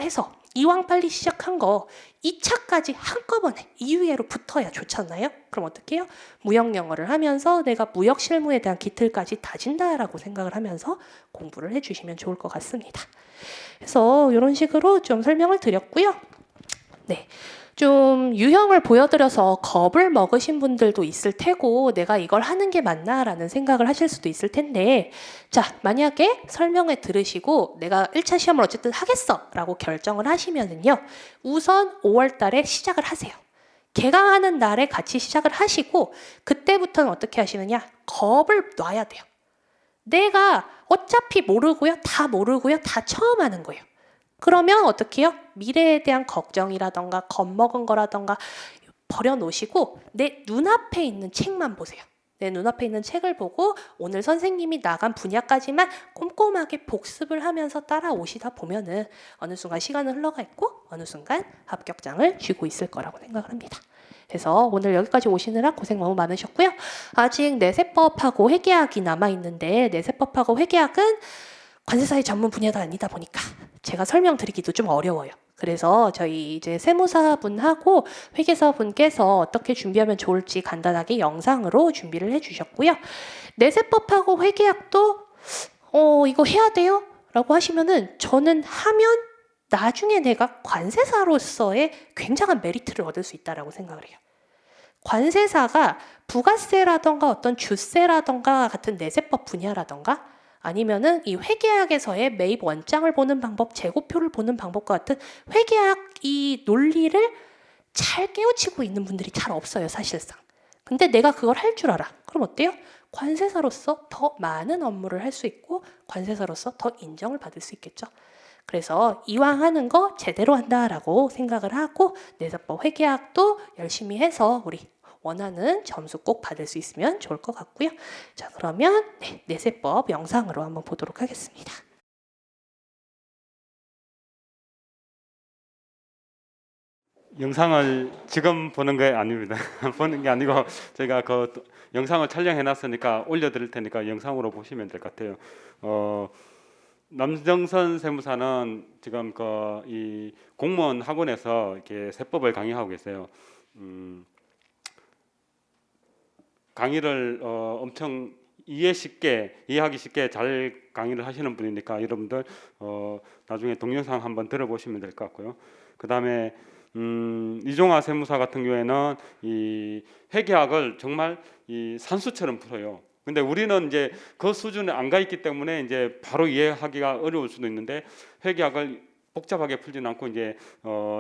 해서 이왕 빨리 시작한 거 2차까지 한꺼번에 2위에로 붙어야 좋잖아요. 그럼 어떻게 해요? 무역 영어를 하면서 내가 무역 실무에 대한 기틀까지 다진다라고 생각을 하면서 공부를 해주시면 좋을 것 같습니다. 그래서 이런 식으로 좀 설명을 드렸고요. 네, 좀 유형을 보여드려서 겁을 먹으신 분들도 있을 테고 내가 이걸 하는 게 맞나라는 생각을 하실 수도 있을 텐데 자, 만약에 설명회 들으시고 내가 1차 시험을 어쨌든 하겠어 라고 결정을 하시면은요 우선 5월 달에 시작을 하세요. 개강하는 날에 같이 시작을 하시고 그때부터는 어떻게 하시느냐 겁을 놔야 돼요. 내가 어차피 모르고요 다 모르고요 다 처음 하는 거예요. 그러면 어떻게 해요? 미래에 대한 걱정이라던가 겁먹은 거라던가 버려놓으시고 내 눈앞에 있는 책만 보세요. 내 눈앞에 있는 책을 보고 오늘 선생님이 나간 분야까지만 꼼꼼하게 복습을 하면서 따라오시다 보면은 어느 순간 시간은 흘러가 있고 어느 순간 합격장을 쥐고 있을 거라고 생각을 합니다. 그래서 오늘 여기까지 오시느라 고생 너무 많으셨고요. 아직 내세법하고 회계학이 남아있는데 내세법하고 회계학은 관세사의 전문 분야가 아니다 보니까 제가 설명드리기도 좀 어려워요. 그래서 저희 이제 세무사분하고 회계사분께서 어떻게 준비하면 좋을지 간단하게 영상으로 준비를 해주셨고요. 내세법하고 회계학도 이거 해야 돼요? 라고 하시면은 저는 하면 나중에 내가 관세사로서의 굉장한 메리트를 얻을 수 있다라고 생각을 해요. 관세사가 부가세라던가 어떤 주세라던가 같은 내세법 분야라던가 아니면은 이 회계학에서의 매입 원장을 보는 방법, 재고표를 보는 방법과 같은 회계학 이 논리를 잘 깨우치고 있는 분들이 잘 없어요, 사실상. 근데 내가 그걸 할 줄 알아. 그럼 어때요? 관세사로서 더 많은 업무를 할 수 있고 관세사로서 더 인정을 받을 수 있겠죠. 그래서 이왕 하는 거 제대로 한다라고 생각을 하고 내세법 회계학도 열심히 해서 우리 원하는 점수 꼭 받을 수 있으면 좋을 것 같고요. 자, 그러면 내세법 영상으로 한번 보도록 하겠습니다. 영상을 지금 보는 게 아닙니다. 보는 게 아니고 저희가 그 영상을 촬영해 놨으니까 올려드릴 테니까 영상으로 보시면 될 것 같아요. 남정선 세무사는 지금 그 이 공무원 학원에서 이렇게 세법을 강의하고 계세요. 강의를 엄청 이해하기 쉽게 잘 강의를 하시는 분이니까 여러분들 나중에 동영상 한번 들어보시면 될 것 같고요. 그 다음에 이종화 세무사 같은 경우에는 이 회계학을 정말 이 산수처럼 풀어요. 근데 우리는 이제 그 수준에 안 가 있기 때문에 이제 바로 이해하기가 어려울 수도 있는데 회계학을 복잡하게 풀지는 않고 이제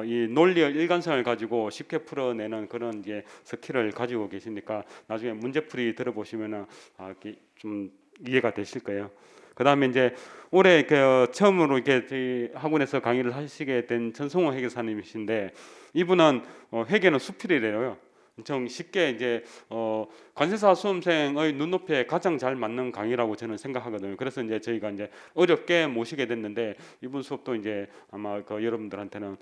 이 논리의 일관성을 가지고 쉽게 풀어내는 그런 이제 스킬을 가지고 계시니까 나중에 문제풀이 들어보시면은 이렇게 좀 이해가 되실 거예요. 그다음에 이제 올해 처음으로 이렇게 저희 학원에서 강의를 하시게 된 전성호 회계사님이신데 이분은 회계는 수필이래요. 엄청 쉽게 이제 관세사 수험생의 눈높이에 가장 잘 맞는 강의라고 저는 생각하거든요. 그래서 이제 저희가 이제 어렵게 모시게 됐는데 이분 수업도 이제 아마 여러분들한테는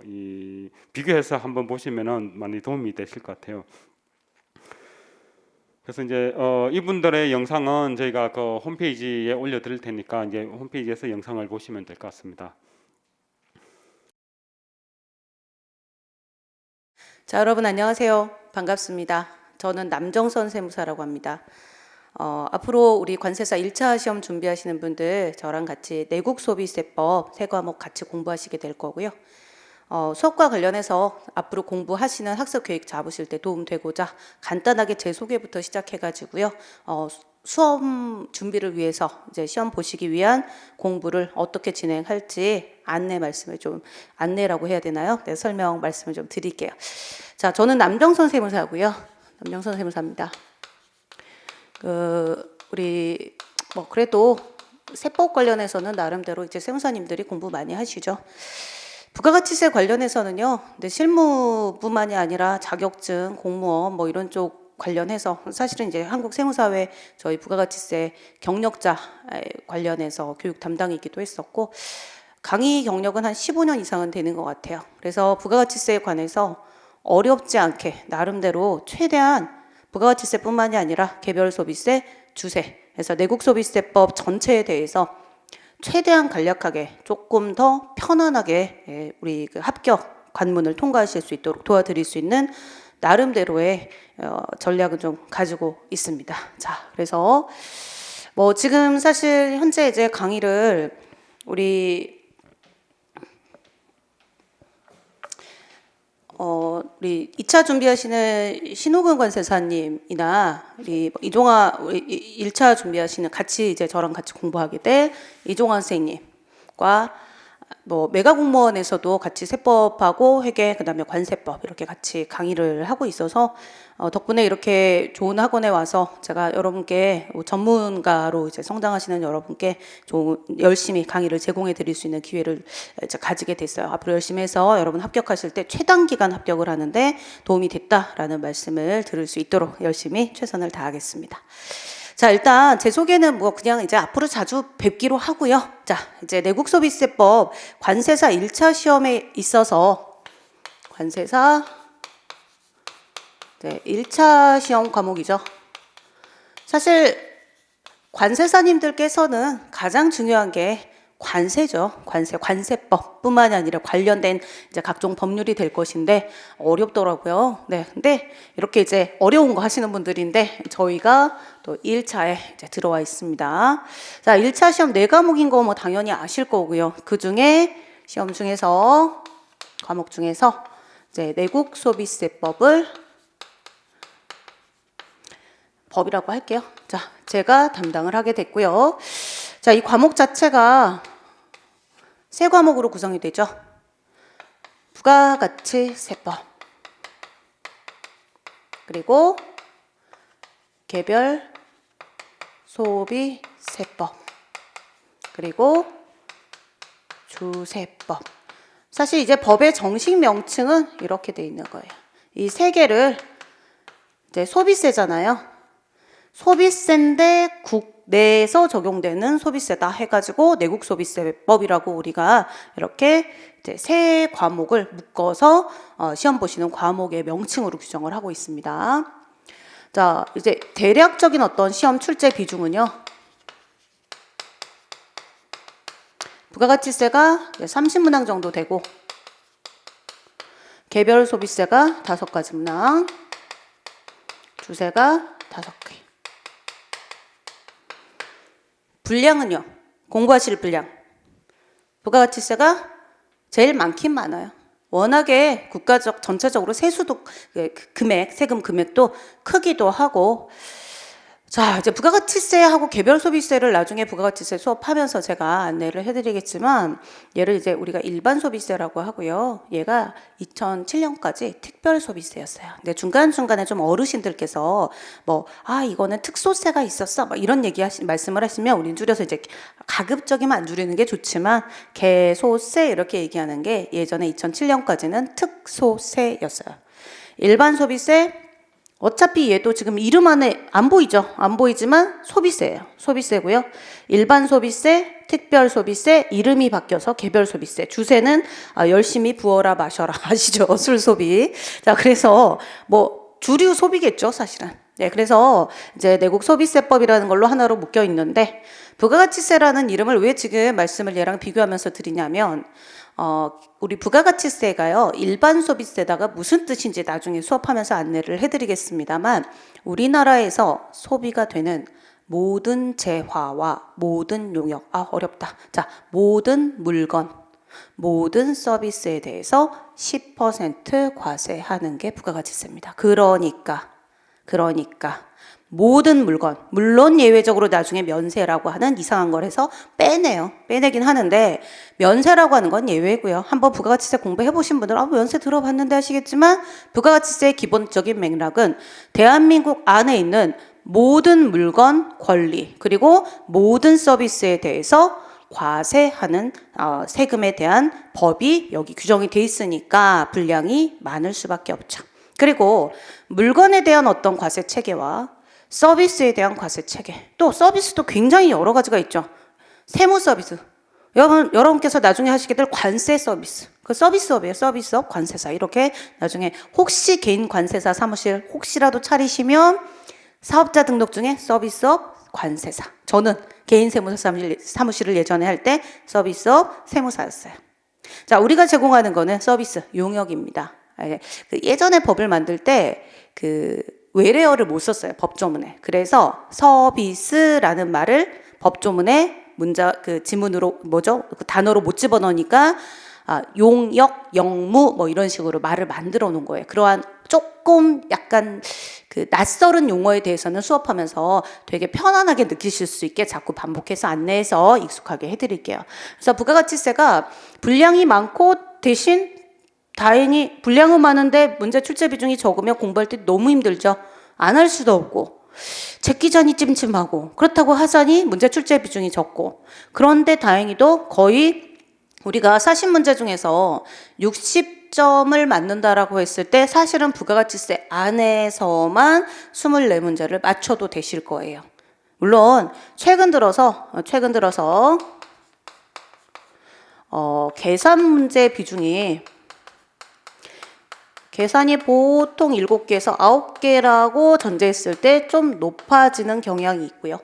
이 비교해서 한번 보시면은 많이 도움이 되실 것 같아요. 그래서 이제 이분들의 영상은 저희가 그 홈페이지에 올려드릴 테니까 이제 홈페이지에서 영상을 보시면 될 것 같습니다. 자, 여러분 안녕하세요. 반갑습니다. 저는 남정선 세무사라고 합니다. 앞으로 우리 관세사 1차 시험 준비하시는 분들 저랑 같이 내국소비세법 3과목 같이 공부하시게 될 거고요. 수업과 관련해서 앞으로 공부하시는 학습 계획 잡으실 때 도움되고자 간단하게 제 소개부터 시작해가지고요. 수험 준비를 위해서 이제 시험 보시기 위한 공부를 어떻게 진행할지 안내라고 해야 되나요? 네, 설명 말씀을 좀 드릴게요. 자, 저는 남정선 세무사고요. 남정선 세무사입니다. 우리 그래도 세법 관련해서는 나름대로 이제 세무사님들이 공부 많이 하시죠. 부가가치세 관련해서는요. 근데 실무뿐만이 아니라 자격증, 공무원 이런 쪽 관련해서 사실은 이제 한국세무사회 저희 부가가치세 경력자 관련해서 교육 담당이기도 했었고 강의 경력은 한 15년 이상은 되는 것 같아요. 그래서 부가가치세에 관해서 어렵지 않게 나름대로 최대한 부가가치세뿐만이 아니라 개별소비세, 주세, 그래서 내국소비세법 전체에 대해서 최대한 간략하게 조금 더 편안하게 우리 합격 관문을 통과하실 수 있도록 도와드릴 수 있는 나름대로의 전략을 좀 가지고 있습니다. 자, 그래서 지금 사실 현재 이제 강의를 우리 우리 2차 준비하시는 신호근 관세사님이나 우리 이종화 1차 준비하시는 같이 이제 저랑 같이 공부하게 될 이종화 선생님과 뭐 매각 공무원에서도 같이 세법하고 회계 그다음에 관세법 이렇게 같이 강의를 하고 있어서 덕분에 이렇게 좋은 학원에 와서 제가 여러분께 전문가로 이제 성장하시는 여러분께 열심히 강의를 제공해 드릴 수 있는 기회를 이제 가지게 됐어요. 앞으로 열심히 해서 여러분 합격하실 때 최단 기간 합격을 하는데 도움이 됐다라는 말씀을 들을 수 있도록 열심히 최선을 다하겠습니다. 자, 일단 제 소개는 뭐 그냥 이제 앞으로 자주 뵙기로 하고요. 자, 이제 내국소비세법 관세사 1차 시험에 있어서 관세사 1차 시험 과목이죠. 사실 관세사님들께서는 가장 중요한 게 관세죠. 관세법뿐만이 아니라 관련된 이제 각종 법률이 될 것인데 어렵더라고요. 네, 근데 이렇게 이제 어려운 거 하시는 분들인데 저희가 또 1차에 이제 들어와 있습니다. 자, 1차 시험 4과목인 거 뭐 당연히 아실 거고요. 그 중에 시험 중에서 과목 중에서 이제 내국소비세법을 법이라고 할게요. 자, 제가 담당을 하게 됐고요. 자, 이 과목 자체가 세 과목으로 구성이 되죠. 부가가치세법, 그리고 개별 소비세법, 그리고 주세법. 사실 이제 법의 정식 명칭은 이렇게 돼 있는 거예요. 이 세 개를 이제 소비세잖아요. 소비세인데 국내에서 적용되는 소비세다 해가지고 내국소비세법이라고 우리가 이렇게 이제 세 과목을 묶어서 시험 보시는 과목의 명칭으로 규정을 하고 있습니다. 자, 이제 대략적인 어떤 시험 출제 비중은요. 부가가치세가 30문항 정도 되고 개별 소비세가 5가지 문항, 주세가 5개. 분량은요. 공부하실 분량. 부가가치세가 제일 많긴 많아요. 워낙에 국가적 전체적으로 세수도 세금 금액도 크기도 하고. 자, 이제 부가가치세하고 개별 소비세를 나중에 부가가치세 수업하면서 제가 안내를 해드리겠지만 얘를 이제 우리가 일반 소비세라고 하고요. 얘가 2007년까지 특별 소비세였어요. 근데 중간중간에 좀 어르신들께서 이거는 특소세가 있었어. 이런 말씀을 하시면 우린 줄여서 이제 가급적이면 안 줄이는 게 좋지만 개소세 이렇게 얘기하는 게 예전에 2007년까지는 특소세였어요. 일반 소비세 어차피 얘도 지금 이름 안에 안 보이죠? 안 보이지만 소비세예요. 소비세고요. 일반 소비세, 특별 소비세, 이름이 바뀌어서 개별 소비세. 주세는 열심히 부어라 마셔라 아시죠? 술 소비. 자, 그래서 주류 소비겠죠, 사실은. 네, 그래서 이제 내국 소비세법이라는 걸로 하나로 묶여 있는데 부가가치세라는 이름을 왜 지금 말씀을 얘랑 비교하면서 드리냐면 우리 부가가치세가요, 일반 소비세다가 무슨 뜻인지 나중에 수업하면서 안내를 해드리겠습니다만, 우리나라에서 소비가 되는 모든 재화와 모든 용역, 어렵다. 자, 모든 물건, 모든 서비스에 대해서 10% 과세하는 게 부가가치세입니다. 그러니까 모든 물건, 물론 예외적으로 나중에 면세라고 하는 이상한 걸 해서 빼내긴 하는데 면세라고 하는 건 예외고요. 한번 부가가치세 공부해 보신 분들은 면세 들어봤는데 하시겠지만 부가가치세의 기본적인 맥락은 대한민국 안에 있는 모든 물건, 권리, 그리고 모든 서비스에 대해서 과세하는 세금에 대한 법이 여기 규정이 돼 있으니까 분량이 많을 수밖에 없죠. 그리고 물건에 대한 어떤 과세 체계와 서비스에 대한 과세 체계, 또 서비스도 굉장히 여러 가지가 있죠. 세무 서비스, 여러분께서 나중에 하시게 될 관세 서비스, 그 서비스업이에요. 서비스업, 관세사. 이렇게 나중에 혹시 개인 관세사 사무실 혹시라도 차리시면 사업자 등록 중에 서비스업, 관세사. 저는 개인 세무사 사무실을 예전에 할 때 서비스업, 세무사였어요. 자, 우리가 제공하는 거는 서비스, 용역입니다. 예전에 법을 만들 때 외래어를 못 썼어요. 법조문에. 그래서 서비스라는 말을 법조문에 지문으로 단어로 못 집어넣으니까 용역, 영무 뭐 이런 식으로 말을 만들어 놓은 거예요. 그러한 조금 약간 그 낯설은 용어에 대해서는 수업하면서 되게 편안하게 느끼실 수 있게 자꾸 반복해서 안내해서 익숙하게 해드릴게요. 그래서 부가가치세가 분량이 많고 대신 다행히 분량은 많은데 문제 출제 비중이 적으면 공부할 때 너무 힘들죠. 안 할 수도 없고 제끼자니 찜찜하고 그렇다고 하자니 문제 출제 비중이 적고 그런데 다행히도 거의 우리가 사십 문제 중에서 60점을 맞는다라고 했을 때 사실은 부가가치세 안에서만 24문제를 맞춰도 되실 거예요. 물론 최근 들어서 계산 문제 비중이 계산이 보통 7개에서 9개라고 전제했을 때 좀 높아지는 경향이 있고요.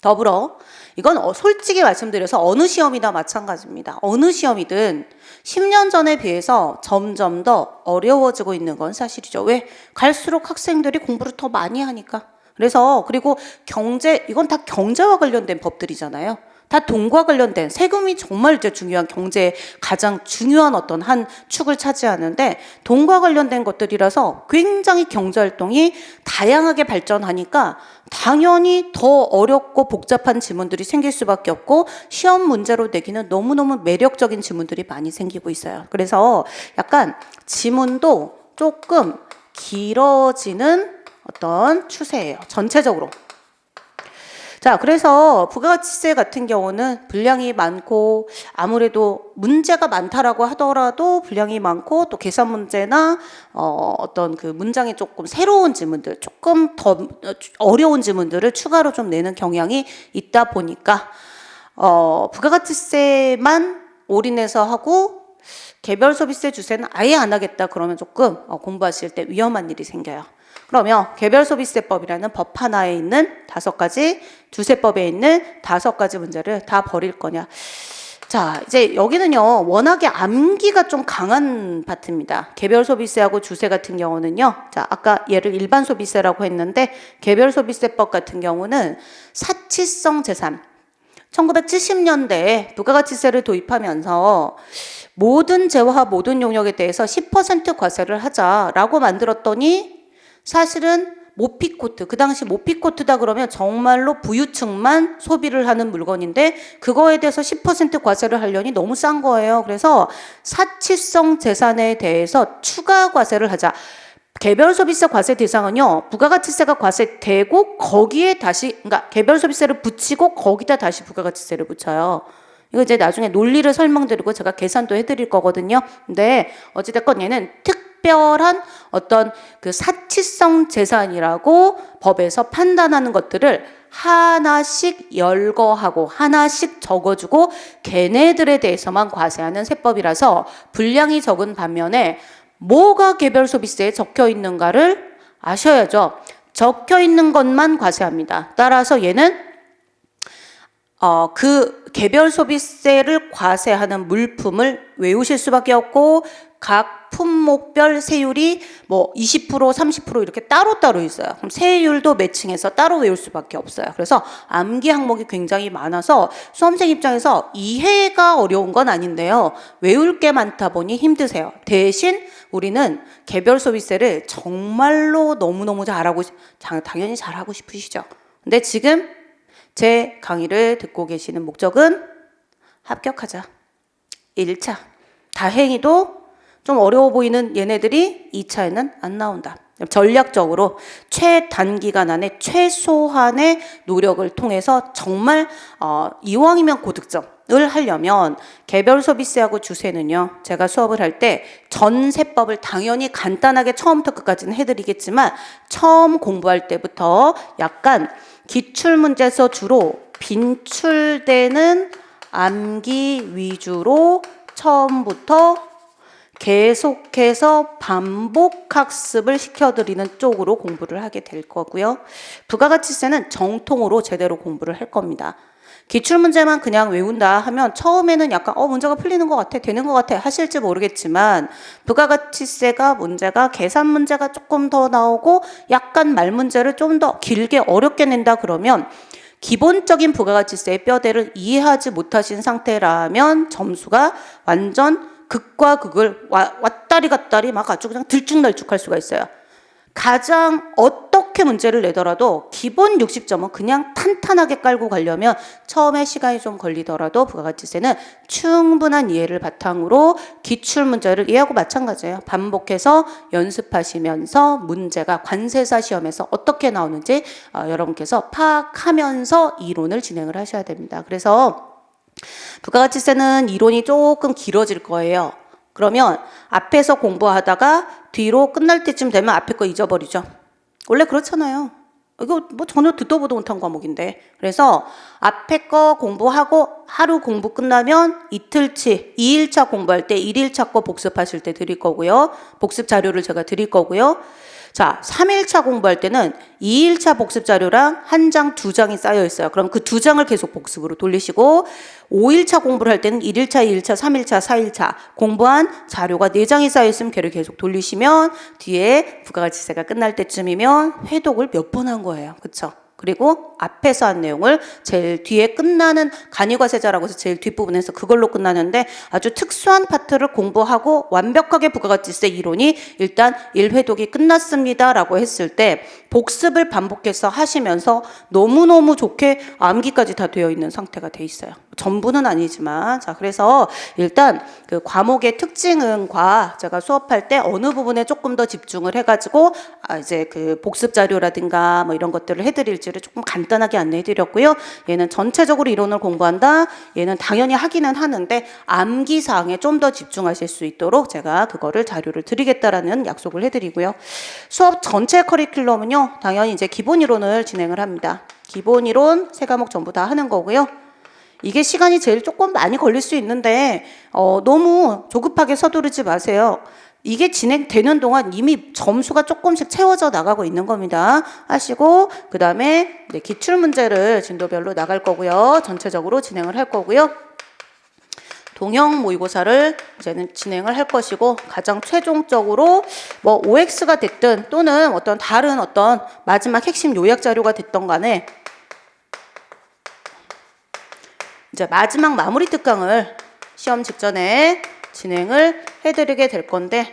더불어 이건 솔직히 말씀드려서 어느 시험이나 마찬가지입니다. 어느 시험이든 10년 전에 비해서 점점 더 어려워지고 있는 건 사실이죠. 왜? 갈수록 학생들이 공부를 더 많이 하니까. 그래서 그리고 경제, 이건 다 경제와 관련된 법들이잖아요. 다 돈과 관련된 세금이 정말 이제 중요한 경제의 가장 중요한 어떤 한 축을 차지하는데 돈과 관련된 것들이라서 굉장히 경제활동이 다양하게 발전하니까 당연히 더 어렵고 복잡한 지문들이 생길 수밖에 없고 시험 문제로 내기는 너무너무 매력적인 지문들이 많이 생기고 있어요. 그래서 약간 지문도 조금 길어지는 어떤 추세예요. 전체적으로. 자, 그래서 부가가치세 같은 경우는 분량이 많고 아무래도 문제가 많다라고 하더라도 분량이 많고 또 계산 문제나 어떤 그 문장이 조금 새로운 지문들, 조금 더 어려운 지문들을 추가로 좀 내는 경향이 있다 보니까 부가가치세만 올인해서 하고 개별 소비세 주세는 아예 안 하겠다 그러면 조금 공부하실 때 위험한 일이 생겨요. 그러면 개별소비세법이라는 법 하나에 있는 5가지, 주세법에 있는 5가지 문제를 다 버릴 거냐. 자, 이제 여기는요, 워낙에 암기가 좀 강한 파트입니다. 개별소비세하고 주세 같은 경우는요, 자, 아까 얘를 일반소비세라고 했는데, 개별소비세법 같은 경우는 사치성 재산. 1970년대에 부가가치세를 도입하면서 모든 재화, 모든 용역에 대해서 10% 과세를 하자라고 만들었더니 사실은 모피코트, 그 당시 모피코트다 그러면 정말로 부유층만 소비를 하는 물건인데 그거에 대해서 10% 과세를 하려니 너무 싼 거예요. 그래서 사치성 재산에 대해서 추가 과세를 하자. 개별소비세 과세 대상은요, 부가가치세가 과세되고 거기에 다시, 그러니까 개별소비세를 붙이고 거기다 다시 부가가치세를 붙여요. 이거 이제 나중에 논리를 설명드리고 제가 계산도 해드릴 거거든요. 근데 어찌됐건 얘는 특별한 어떤 그 사치성 재산이라고 법에서 판단하는 것들을 하나씩 열거하고 하나씩 적어주고 걔네들에 대해서만 과세하는 세법이라서 분량이 적은 반면에 뭐가 개별소비세에 적혀 있는가를 아셔야죠. 적혀 있는 것만 과세합니다. 따라서 얘는 그 개별소비세를 과세하는 물품을 외우실 수밖에 없고 각 품목별 세율이 뭐 20%, 30% 이렇게 따로따로 있어요. 그럼 세율도 매칭해서 따로 외울 수밖에 없어요. 그래서 암기 항목이 굉장히 많아서 수험생 입장에서 이해가 어려운 건 아닌데요. 외울 게 많다 보니 힘드세요. 대신 우리는 개별소비세를 정말로 너무너무 당연히 잘하고 싶으시죠. 근데 지금 제 강의를 듣고 계시는 목적은 합격하자. 1차. 다행히도 좀 어려워 보이는 얘네들이 2차에는 안 나온다. 전략적으로 최단기간 안에 최소한의 노력을 통해서 정말 이왕이면 고득점을 하려면 개별소비세하고 주세는요. 제가 수업을 할 때 전세법을 당연히 간단하게 처음부터 끝까지는 해드리겠지만 처음 공부할 때부터 약간 기출문제에서 주로 빈출되는 암기 위주로 처음부터 계속해서 반복 학습을 시켜드리는 쪽으로 공부를 하게 될 거고요. 부가가치세는 정통으로 제대로 공부를 할 겁니다. 기출문제만 그냥 외운다 하면 처음에는 약간 문제가 풀리는 것 같아, 되는 것 같아 하실지 모르겠지만 부가가치세가 문제가 계산 문제가 조금 더 나오고 약간 말 문제를 좀 더 길게 어렵게 낸다 그러면 기본적인 부가가치세의 뼈대를 이해하지 못하신 상태라면 점수가 완전 극과 극을 왔다리 갔다리 막 아주 그냥 들쭉날쭉할 수가 있어요. 가장 어떻게 문제를 내더라도 기본 60점은 그냥 탄탄하게 깔고 가려면 처음에 시간이 좀 걸리더라도 부가가치세는 충분한 이해를 바탕으로 기출 문제를 이해하고 마찬가지예요. 반복해서 연습하시면서 문제가 관세사 시험에서 어떻게 나오는지 여러분께서 파악하면서 이론을 진행을 하셔야 됩니다. 그래서 부가가치세는 이론이 조금 길어질 거예요. 그러면 앞에서 공부하다가 뒤로 끝날 때쯤 되면 앞에 거 잊어버리죠. 원래 그렇잖아요. 이거 뭐 전혀 듣도 보도 못한 과목인데. 그래서 앞에 거 공부하고 하루 공부 끝나면 이틀치 2일차 공부할 때 1일차 거 복습하실 때 드릴 거고요. 복습 자료를 제가 드릴 거고요. 자, 3일차 공부할 때는 2일차 복습 자료랑 한 장, 두 장이 쌓여 있어요. 그럼 그 두 장을 계속 복습으로 돌리시고 5일차 공부를 할 때는 1일차, 2일차, 3일차, 4일차 공부한 자료가 4장이 쌓여 있으면 걔를 계속 돌리시면 뒤에 부가가치세가 끝날 때쯤이면 회독을 몇 번 한 거예요. 그렇죠? 그리고 앞에서 한 내용을 제일 뒤에 끝나는 간이과세자라고 해서 제일 뒷부분에서 그걸로 끝나는데 아주 특수한 파트를 공부하고 완벽하게 부가가치세 이론이 일단 1회독이 끝났습니다 라고 했을 때 복습을 반복해서 하시면서 너무너무 좋게 암기까지 다 되어 있는 상태가 돼 있어요. 전부는 아니지만. 자, 그래서 일단 그 과목의 특징과 제가 수업할 때 어느 부분에 조금 더 집중을 해가지고 이제 그 복습 자료라든가 뭐 이런 것들을 해드릴지를 조금 간단하게 안내해드렸고요. 얘는 전체적으로 이론을 공부한다. 얘는 당연히 하기는 하는데 암기 사항에 좀 더 집중하실 수 있도록 제가 그거를 자료를 드리겠다라는 약속을 해드리고요. 수업 전체 커리큘럼은요, 당연히 이제 기본 이론을 진행을 합니다. 기본 이론 3과목 전부 다 하는 거고요. 이게 시간이 제일 조금 많이 걸릴 수 있는데 너무 조급하게 서두르지 마세요. 이게 진행되는 동안 이미 점수가 조금씩 채워져 나가고 있는 겁니다. 하시고 그 다음에 기출문제를 진도별로 나갈 거고요. 전체적으로 진행을 할 거고요. 동형 모의고사를 이제는 진행을 할 것이고 가장 최종적으로 뭐 OX가 됐든 또는 어떤 다른 어떤 마지막 핵심 요약 자료가 됐던 간에 이제 마지막 마무리 특강을 시험 직전에 진행을 해드리게 될 건데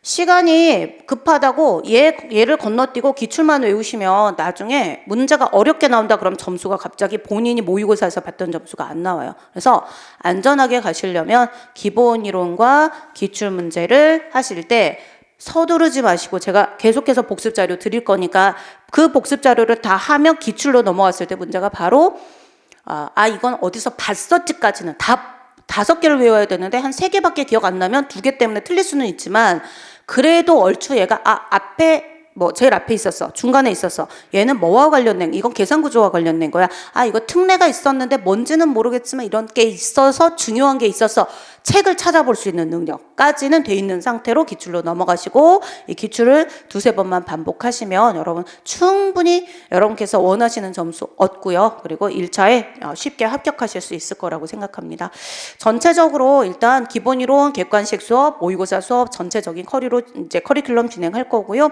시간이 급하다고 얘를 건너뛰고 기출만 외우시면 나중에 문제가 어렵게 나온다 그러면 점수가 갑자기 본인이 모의고사에서 받던 점수가 안 나와요. 그래서 안전하게 가시려면 기본 이론과 기출 문제를 하실 때 서두르지 마시고 제가 계속해서 복습 자료 드릴 거니까 그 복습 자료를 다 하면 기출로 넘어왔을 때 문제가 바로 이건 어디서 봤었지까지는 다 5개를 외워야 되는데 한 3개밖에 기억 안 나면 2개 때문에 틀릴 수는 있지만 그래도 얼추 얘가 앞에 뭐 제일 앞에 있었어, 중간에 있었어, 얘는 뭐와 관련된, 이건 계산구조와 관련된 거야, 이거 특례가 있었는데 뭔지는 모르겠지만 이런 게 있어서 중요한 게 있어서 책을 찾아볼 수 있는 능력까지는 돼 있는 상태로 기출로 넘어가시고 이 기출을 2-3번만 반복하시면 여러분 충분히 여러분께서 원하시는 점수 얻고요. 그리고 1차에 쉽게 합격하실 수 있을 거라고 생각합니다. 전체적으로 일단 기본 이론, 객관식 수업, 모의고사 수업 전체적인 커리큘럼 진행할 거고요.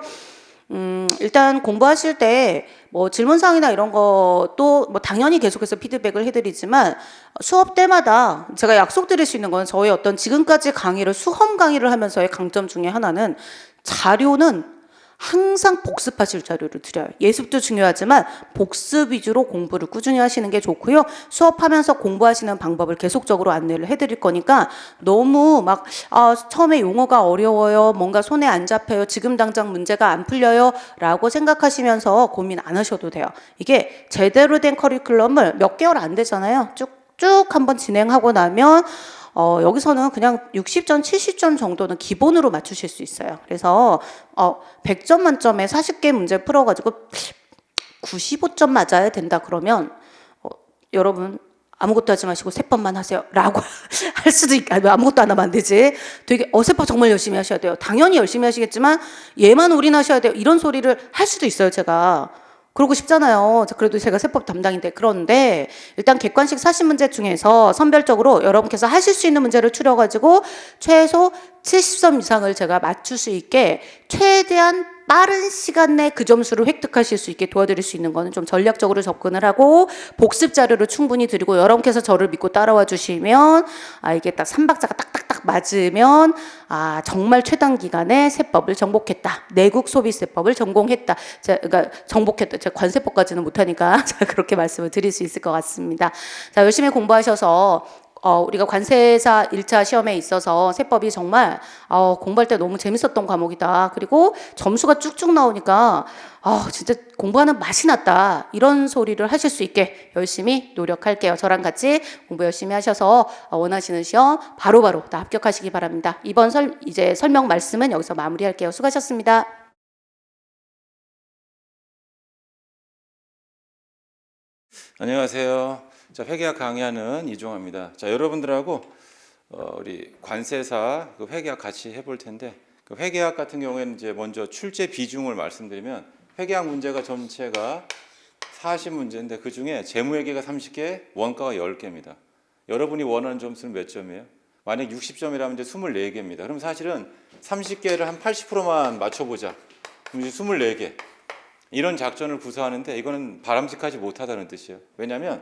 일단 공부하실 때 뭐 질문사항이나 이런 것도 뭐 당연히 계속해서 피드백을 해드리지만 수업 때마다 제가 약속드릴 수 있는 건 저의 어떤 지금까지 강의를 수험 강의를 하면서의 강점 중에 하나는 자료는 항상 복습하실 자료를 드려요. 예습도 중요하지만 복습 위주로 공부를 꾸준히 하시는 게 좋고요. 수업하면서 공부하시는 방법을 계속적으로 안내를 해드릴 거니까 너무 막 처음에 용어가 어려워요, 뭔가 손에 안 잡혀요, 지금 당장 문제가 안 풀려요 라고 생각하시면서 고민 안 하셔도 돼요. 이게 제대로 된 커리큘럼을 몇 개월 안 되잖아요. 쭉 한번 진행하고 나면 여기서는 그냥 60점, 70점 정도는 기본으로 맞추실 수 있어요. 그래서 100점 만점에 40개 문제 풀어가지고 95점 맞아야 된다 그러면 여러분 아무것도 하지 마시고 3번만 하세요 라고 할 수도 아무것도 안 하면 안 되지. 되게 3번 정말 열심히 하셔야 돼요. 당연히 열심히 하시겠지만 얘만 올인하셔야 돼요. 이런 소리를 할 수도 있어요. 제가 그러고 싶잖아요. 그래도 제가 세법 담당인데. 그런데 일단 객관식 40문제 중에서 선별적으로 여러분께서 하실 수 있는 문제를 추려가지고 최소 70점 이상을 제가 맞출 수 있게 최대한 빠른 시간 내에 그 점수를 획득하실 수 있게 도와드릴 수 있는 거는 좀 전략적으로 접근을 하고 복습 자료를 충분히 드리고 여러분께서 저를 믿고 따라와 주시면 이게 딱 3박자가 딱딱딱 딱 맞으면 정말 최단 기간에 세법을 정복했다. 내국 소비세법을 전공했다. 그러니까 정복했다. 제가 관세법까지는 못하니까 그렇게 말씀을 드릴 수 있을 것 같습니다. 자, 열심히 공부하셔서 우리가 관세사 1차 시험에 있어서 세법이 정말 공부할 때 너무 재밌었던 과목이다. 그리고 점수가 쭉쭉 나오니까 진짜 공부하는 맛이 났다. 이런 소리를 하실 수 있게 열심히 노력할게요. 저랑 같이 공부 열심히 하셔서 원하시는 시험 바로바로 다 합격하시기 바랍니다. 이번 이제 설명 말씀은 여기서 마무리할게요. 수고하셨습니다. 안녕하세요. 자, 회계학 강의하는 이종화입니다. 자, 여러분들하고 우리 관세사 그 회계학 같이 해볼 텐데, 그 회계학 같은 경우에는 이제 먼저 출제 비중을 말씀드리면 회계학 문제가 전체가 40문제인데 그 중에 재무회계가 30개, 원가가 10개입니다. 여러분이 원하는 점수는 몇 점이에요? 만약 60점이라면 이제 24개입니다. 그럼 사실은 30개를 한 80%만 맞춰보자. 그럼 이제 24개. 이런 작전을 구사하는데 이거는 바람직하지 못하다는 뜻이에요. 왜냐하면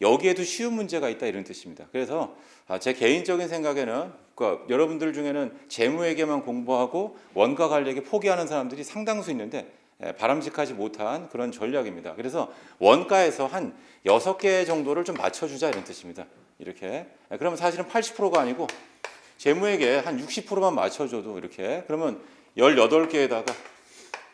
여기에도 쉬운 문제가 있다 이런 뜻입니다. 그래서 제 개인적인 생각에는 그러니까 여러분들 중에는 재무회계만 공부하고 원가 관리에게 포기하는 사람들이 상당수 있는데 바람직하지 못한 그런 전략입니다. 그래서 원가에서 한 6개 정도를 좀 맞춰주자 이런 뜻입니다. 이렇게 그러면 사실은 80%가 아니고 재무회계 한 60%만 맞춰줘도 이렇게 그러면 18개에다가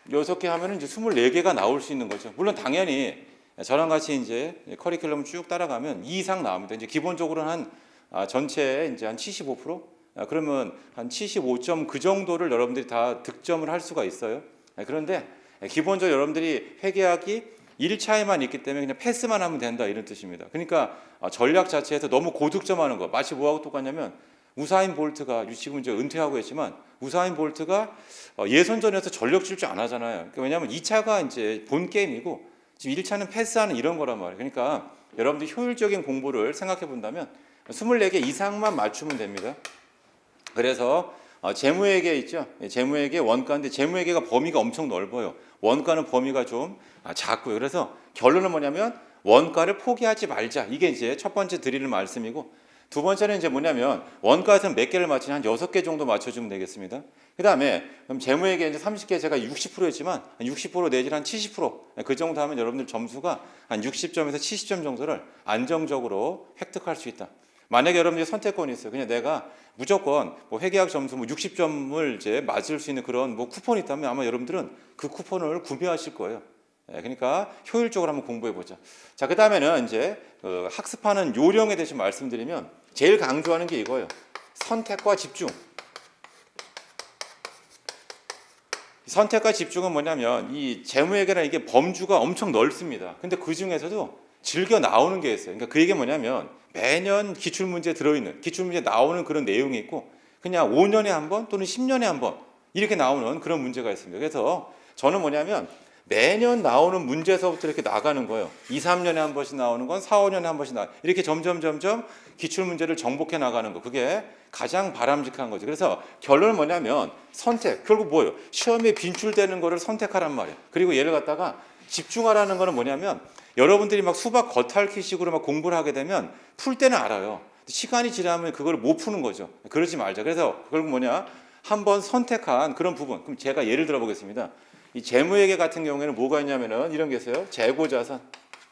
6개 하면은 이제 24개가 나올 수 있는 거죠. 물론 당연히 저랑 같이 이제 커리큘럼 쭉 따라가면 2 이상 나옵니다. 이제 기본적으로는 한 전체에 이제 한 75%? 그러면 한 75점 그 정도를 여러분들이 다 득점을 할 수가 있어요. 그런데 기본적으로 여러분들이 회계학이 1차에만 있기 때문에 그냥 패스만 하면 된다 이런 뜻입니다. 그러니까 전략 자체에서 너무 고득점하는 거 마치 뭐하고 똑같냐면 우사인 볼트가 유치문제 은퇴하고 했지만 우사인 볼트가 예선전에서 전력 질주 안 하잖아요. 그러니까 왜냐하면 2차가 이제 본 게임이고 지금 1차는 패스하는 이런 거란 말이에요. 그러니까 여러분들 효율적인 공부를 생각해 본다면 24개 이상만 맞추면 됩니다. 그래서 재무회계 있죠. 재무회계 원가인데 재무회계가 범위가 엄청 넓어요. 원가는 범위가 좀 작고요. 그래서 결론은 뭐냐면 원가를 포기하지 말자. 이게 이제 첫 번째 드리는 말씀이고 두 번째는 이제 뭐냐면 원가에서는 몇 개를 맞추냐 한 6개 정도 맞춰주면 되겠습니다. 그 다음에 그럼 재무회계 이제 30개 제가 60%였지만 60% 내지는 한 70%그 정도 하면 여러분들 점수가 한 60점에서 70점 정도를 안정적으로 획득할 수 있다. 만약에 여러분들이 선택권이 있어요. 그냥 내가 무조건 뭐 회계학 점수 뭐 60점을 이제 맞을 수 있는 그런 뭐 쿠폰이 있다면 아마 여러분들은 그 쿠폰을 구매하실 거예요. 그러니까 효율적으로 한번 공부해 보자. 자, 그 다음에는 이제 학습하는 요령에 대해서 말씀드리면 제일 강조하는 게 이거예요. 선택과 집중. 선택과 집중은 뭐냐면 이 재무회계는 이게 범주가 엄청 넓습니다. 근데 그 중에서도 즐겨 나오는 게 있어요. 그러니까 그 얘기가 뭐냐면 매년 기출문제 들어있는 기출문제 나오는 그런 내용이 있고 그냥 5년에 한 번 또는 10년에 한 번 이렇게 나오는 그런 문제가 있습니다. 그래서 저는 뭐냐면 매년 나오는 문제에서부터 이렇게 나가는 거예요. 2, 3년에 한 번씩 나오는 건 4, 5년에 한 번씩 이렇게 점점 기출문제를 정복해 나가는 거. 그게 가장 바람직한 거죠. 그래서 결론은 뭐냐면 선택. 결국 뭐예요? 시험에 빈출되는 거를 선택하란 말이에요. 그리고 얘를 갖다가 집중하라는 거는 뭐냐면 여러분들이 막 수박 겉핥기식으로 막 공부를 하게 되면 풀 때는 알아요. 시간이 지나면 그걸 못 푸는 거죠. 그러지 말자. 그래서 결국 뭐냐? 한번 선택한 그런 부분. 그럼 제가 예를 들어 보겠습니다. 이 재무회계 같은 경우에는 뭐가 있냐면은 이런 게 있어요. 재고자산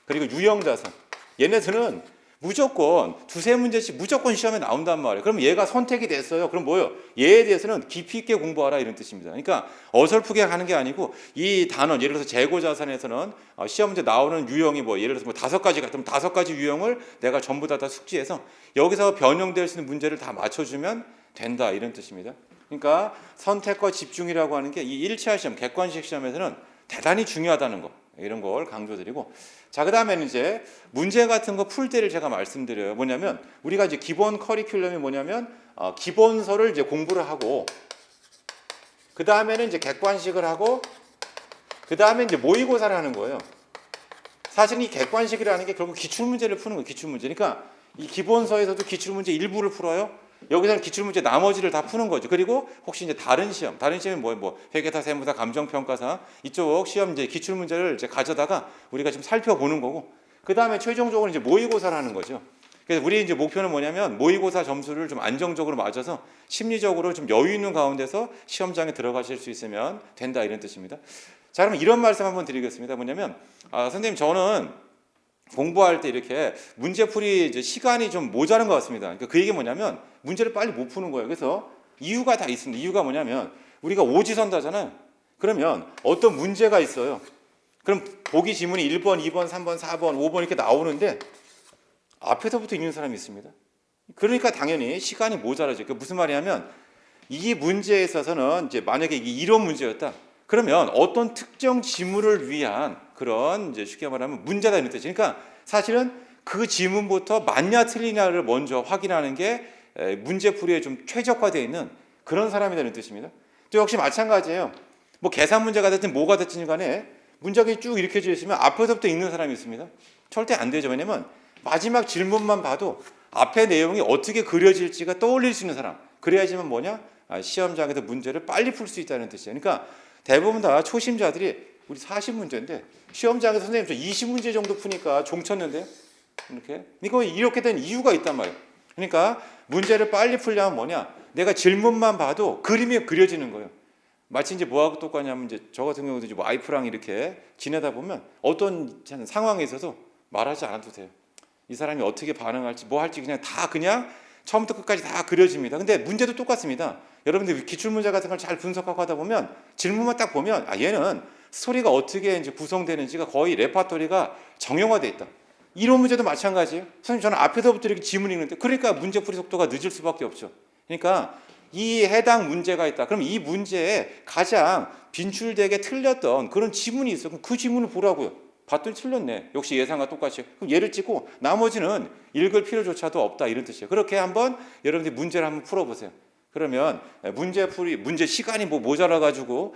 그리고 유형자산. 얘네들은 무조건 두세 문제씩 무조건 시험에 나온단 말이에요. 그럼 얘가 선택이 됐어요. 그럼 뭐예요? 얘에 대해서는 깊이 있게 공부하라 이런 뜻입니다. 그러니까 어설프게 가는 게 아니고 이 단원 예를 들어서 재고자산에서는 시험 문제 나오는 유형이 뭐 예를 들어서 뭐 5가지 같으면 5가지 유형을 내가 전부 다 숙지해서 여기서 변형될 수 있는 문제를 다 맞춰주면 된다 이런 뜻입니다. 그러니까 선택과 집중이라고 하는 게 이 1차 시험, 객관식 시험에서는 대단히 중요하다는 거 이런 걸 강조드리고 자, 그 다음에는 이제 문제 같은 거 풀 때를 제가 말씀드려요. 뭐냐면 우리가 이제 기본 커리큘럼이 뭐냐면 기본서를 이제 공부를 하고 그 다음에는 이제 객관식을 하고 그 다음에 이제 모의고사를 하는 거예요. 사실 이 객관식이라는 게 결국 기출문제를 푸는 거예요. 기출문제. 그러니까 이 기본서에서도 기출문제 일부를 풀어요. 여기서는 기출문제 나머지를 다 푸는 거죠. 그리고 혹시 이제 다른 시험이 뭐 회계사, 세무사, 감정평가사 이쪽 시험 이제 기출문제를 이제 가져다가 우리가 좀 살펴보는 거고 그 다음에 최종적으로 이제 모의고사를 하는 거죠. 그래서 우리 이제 목표는 뭐냐면 모의고사 점수를 좀 안정적으로 맞아서 심리적으로 좀 여유 있는 가운데서 시험장에 들어가실 수 있으면 된다 이런 뜻입니다. 자, 그럼 이런 말씀 한번 드리겠습니다. 뭐냐면 선생님 저는 공부할 때 이렇게 문제풀이 이제 시간이 좀 모자란 것 같습니다. 그러니까 그 얘기 뭐냐면 문제를 빨리 못 푸는 거예요. 그래서 이유가 다 있습니다. 이유가 뭐냐면 우리가 오지선다잖아요. 그러면 어떤 문제가 있어요. 그럼 보기 지문이 1번, 2번, 3번, 4번, 5번 이렇게 나오는데 앞에서부터 읽는 사람이 있습니다. 그러니까 당연히 시간이 모자라죠. 그 무슨 말이냐면 이 문제에 있어서는 이제 만약에 이게 이론 문제였다. 그러면 어떤 특정 지문을 위한 그런 이제 쉽게 말하면 문제다 이런 뜻이죠. 그러니까 사실은 그 지문부터 맞냐 틀리냐를 먼저 확인하는 게 문제풀이에 좀 최적화되어 있는 그런 사람이라는 뜻입니다. 또 역시 마찬가지예요. 뭐 계산 문제가 됐든 뭐가 됐든 간에 문제가 쭉 이렇게 져 있으면 앞에서부터 읽는 사람이 있습니다. 절대 안 되죠. 왜냐면 마지막 질문만 봐도 앞에 내용이 어떻게 그려질지가 떠올릴 수 있는 사람. 그래야지만 뭐냐? 시험장에서 문제를 빨리 풀 수 있다는 뜻이에요. 그러니까 대부분 다 초심자들이 우리 40문제인데 시험장에서 선생님 저 20문제 정도 푸니까 종 쳤는데요. 이렇게 된 이유가 있단 말이에요. 그러니까 문제를 빨리 풀려면 뭐냐? 내가 질문만 봐도 그림이 그려지는 거예요. 마치 이제 뭐하고 똑같냐면 이제 저 같은 경우도 이제 와이프랑 이렇게 지내다 보면 어떤 상황에 있어서 말하지 않아도 돼요. 이 사람이 어떻게 반응할지 뭐 할지 그냥 처음부터 끝까지 다 그려집니다. 근데 문제도 똑같습니다. 여러분들 기출문제 같은 걸 잘 분석하고 하다 보면 질문만 딱 보면 얘는 스토리가 어떻게 이제 구성되는지가 거의 레파토리가 정형화되어 있다. 이론 문제도 마찬가지예요. 선생님 저는 앞에서부터 이렇게 지문 읽는데 그러니까 문제풀이 속도가 늦을 수밖에 없죠. 그러니까 이 해당 문제가 있다. 그럼 이 문제에 가장 빈출되게 틀렸던 그런 지문이 있어. 그럼 그 지문을 보라고요. 봤더니 틀렸네. 역시 예상과 똑같이. 그럼 얘를 찍고 나머지는 읽을 필요조차도 없다 이런 뜻이에요. 그렇게 한번 여러분들이 문제를 한번 풀어보세요. 그러면 문제 시간이 뭐 모자라 가지고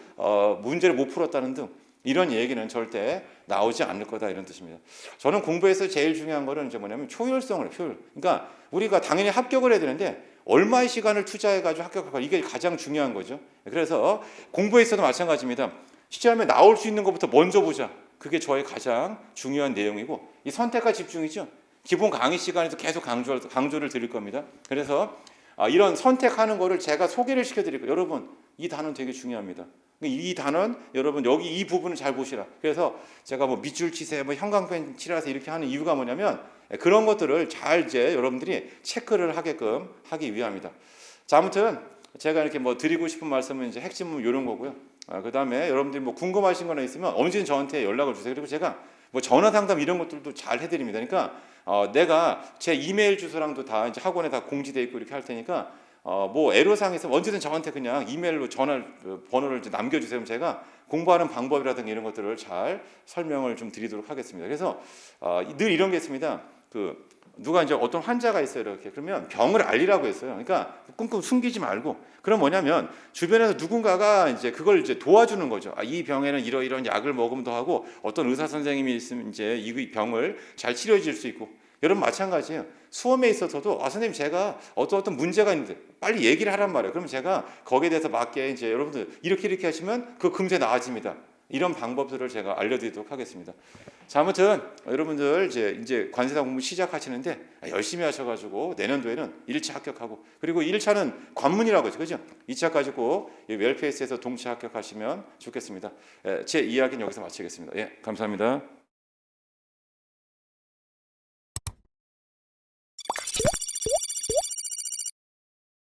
문제를 못 풀었다는 등 이런 얘기는 절대 나오지 않을 거다 이런 뜻입니다. 저는 공부에서 제일 중요한 거는 이제 뭐냐면 효율성을 효율. 그러니까 우리가 당연히 합격을 해야 되는데 얼마의 시간을 투자해 가지고 합격할까 이게 가장 중요한 거죠. 그래서 공부에 있어도 마찬가지입니다. 시험에 나올 수 있는 것부터 먼저 보자. 그게 저의 가장 중요한 내용이고 이 선택과 집중이죠. 기본 강의 시간에도 계속 강조를 드릴 겁니다. 그래서 이런 선택하는 거를 제가 소개를 시켜드릴 거예요. 여러분 이 단어는 되게 중요합니다. 이 단어는 여러분 여기 이 부분을 잘 보시라. 그래서 제가 뭐 밑줄 치세요, 뭐 형광펜 칠하세요 이렇게 하는 이유가 뭐냐면 그런 것들을 잘 이제 여러분들이 체크를 하게끔 하기 위함이다. 자, 아무튼 제가 이렇게 뭐 드리고 싶은 말씀은 이제 핵심은 이런 거고요. 그 다음에 여러분들이 뭐 궁금하신 거나 있으면 언제든 저한테 연락을 주세요. 그리고 제가 뭐 전화 상담 이런 것들도 잘 해드립니다. 그러니까 내가 제 이메일 주소랑도 다 이제 학원에 다 공지돼 있고 이렇게 할 테니까 뭐 애로사항 있으면 언제든 저한테 그냥 이메일로 번호를 이제 남겨주세요. 그럼 제가 공부하는 방법이라든가 이런 것들을 잘 설명을 좀 드리도록 하겠습니다. 그래서 늘 이런 게 있습니다. 누가 이제 어떤 환자가 있어요. 이렇게 그러면 병을 알리라고 했어요. 그러니까 끙끙 숨기지 말고 그럼 뭐냐면 주변에서 누군가가 이제 그걸 이제 도와주는 거죠. 이 병에는 이런 약을 먹으면 더 하고 어떤 의사 선생님이 있으면 이제 이 병을 잘 치료해줄 수 있고 여러분 마찬가지예요. 수험에 있어서도 선생님 제가 어떤 문제가 있는데 빨리 얘기를 하란 말이에요. 그럼 제가 거기에 대해서 맞게 이제 여러분들 이렇게 하시면 그 금세 나아집니다. 이런 방법들을 제가 알려드리도록 하겠습니다. 자, 아무튼 여러분들 이제 관세사 공부 시작하시는데 열심히 하셔가지고 내년도에는 1차 합격하고 그리고 1차는 관문이라고 하죠, 그죠? 2차 가지고 웰페이스에서 동차 합격하시면 좋겠습니다. 제 이야기는 여기서 마치겠습니다. 예, 감사합니다.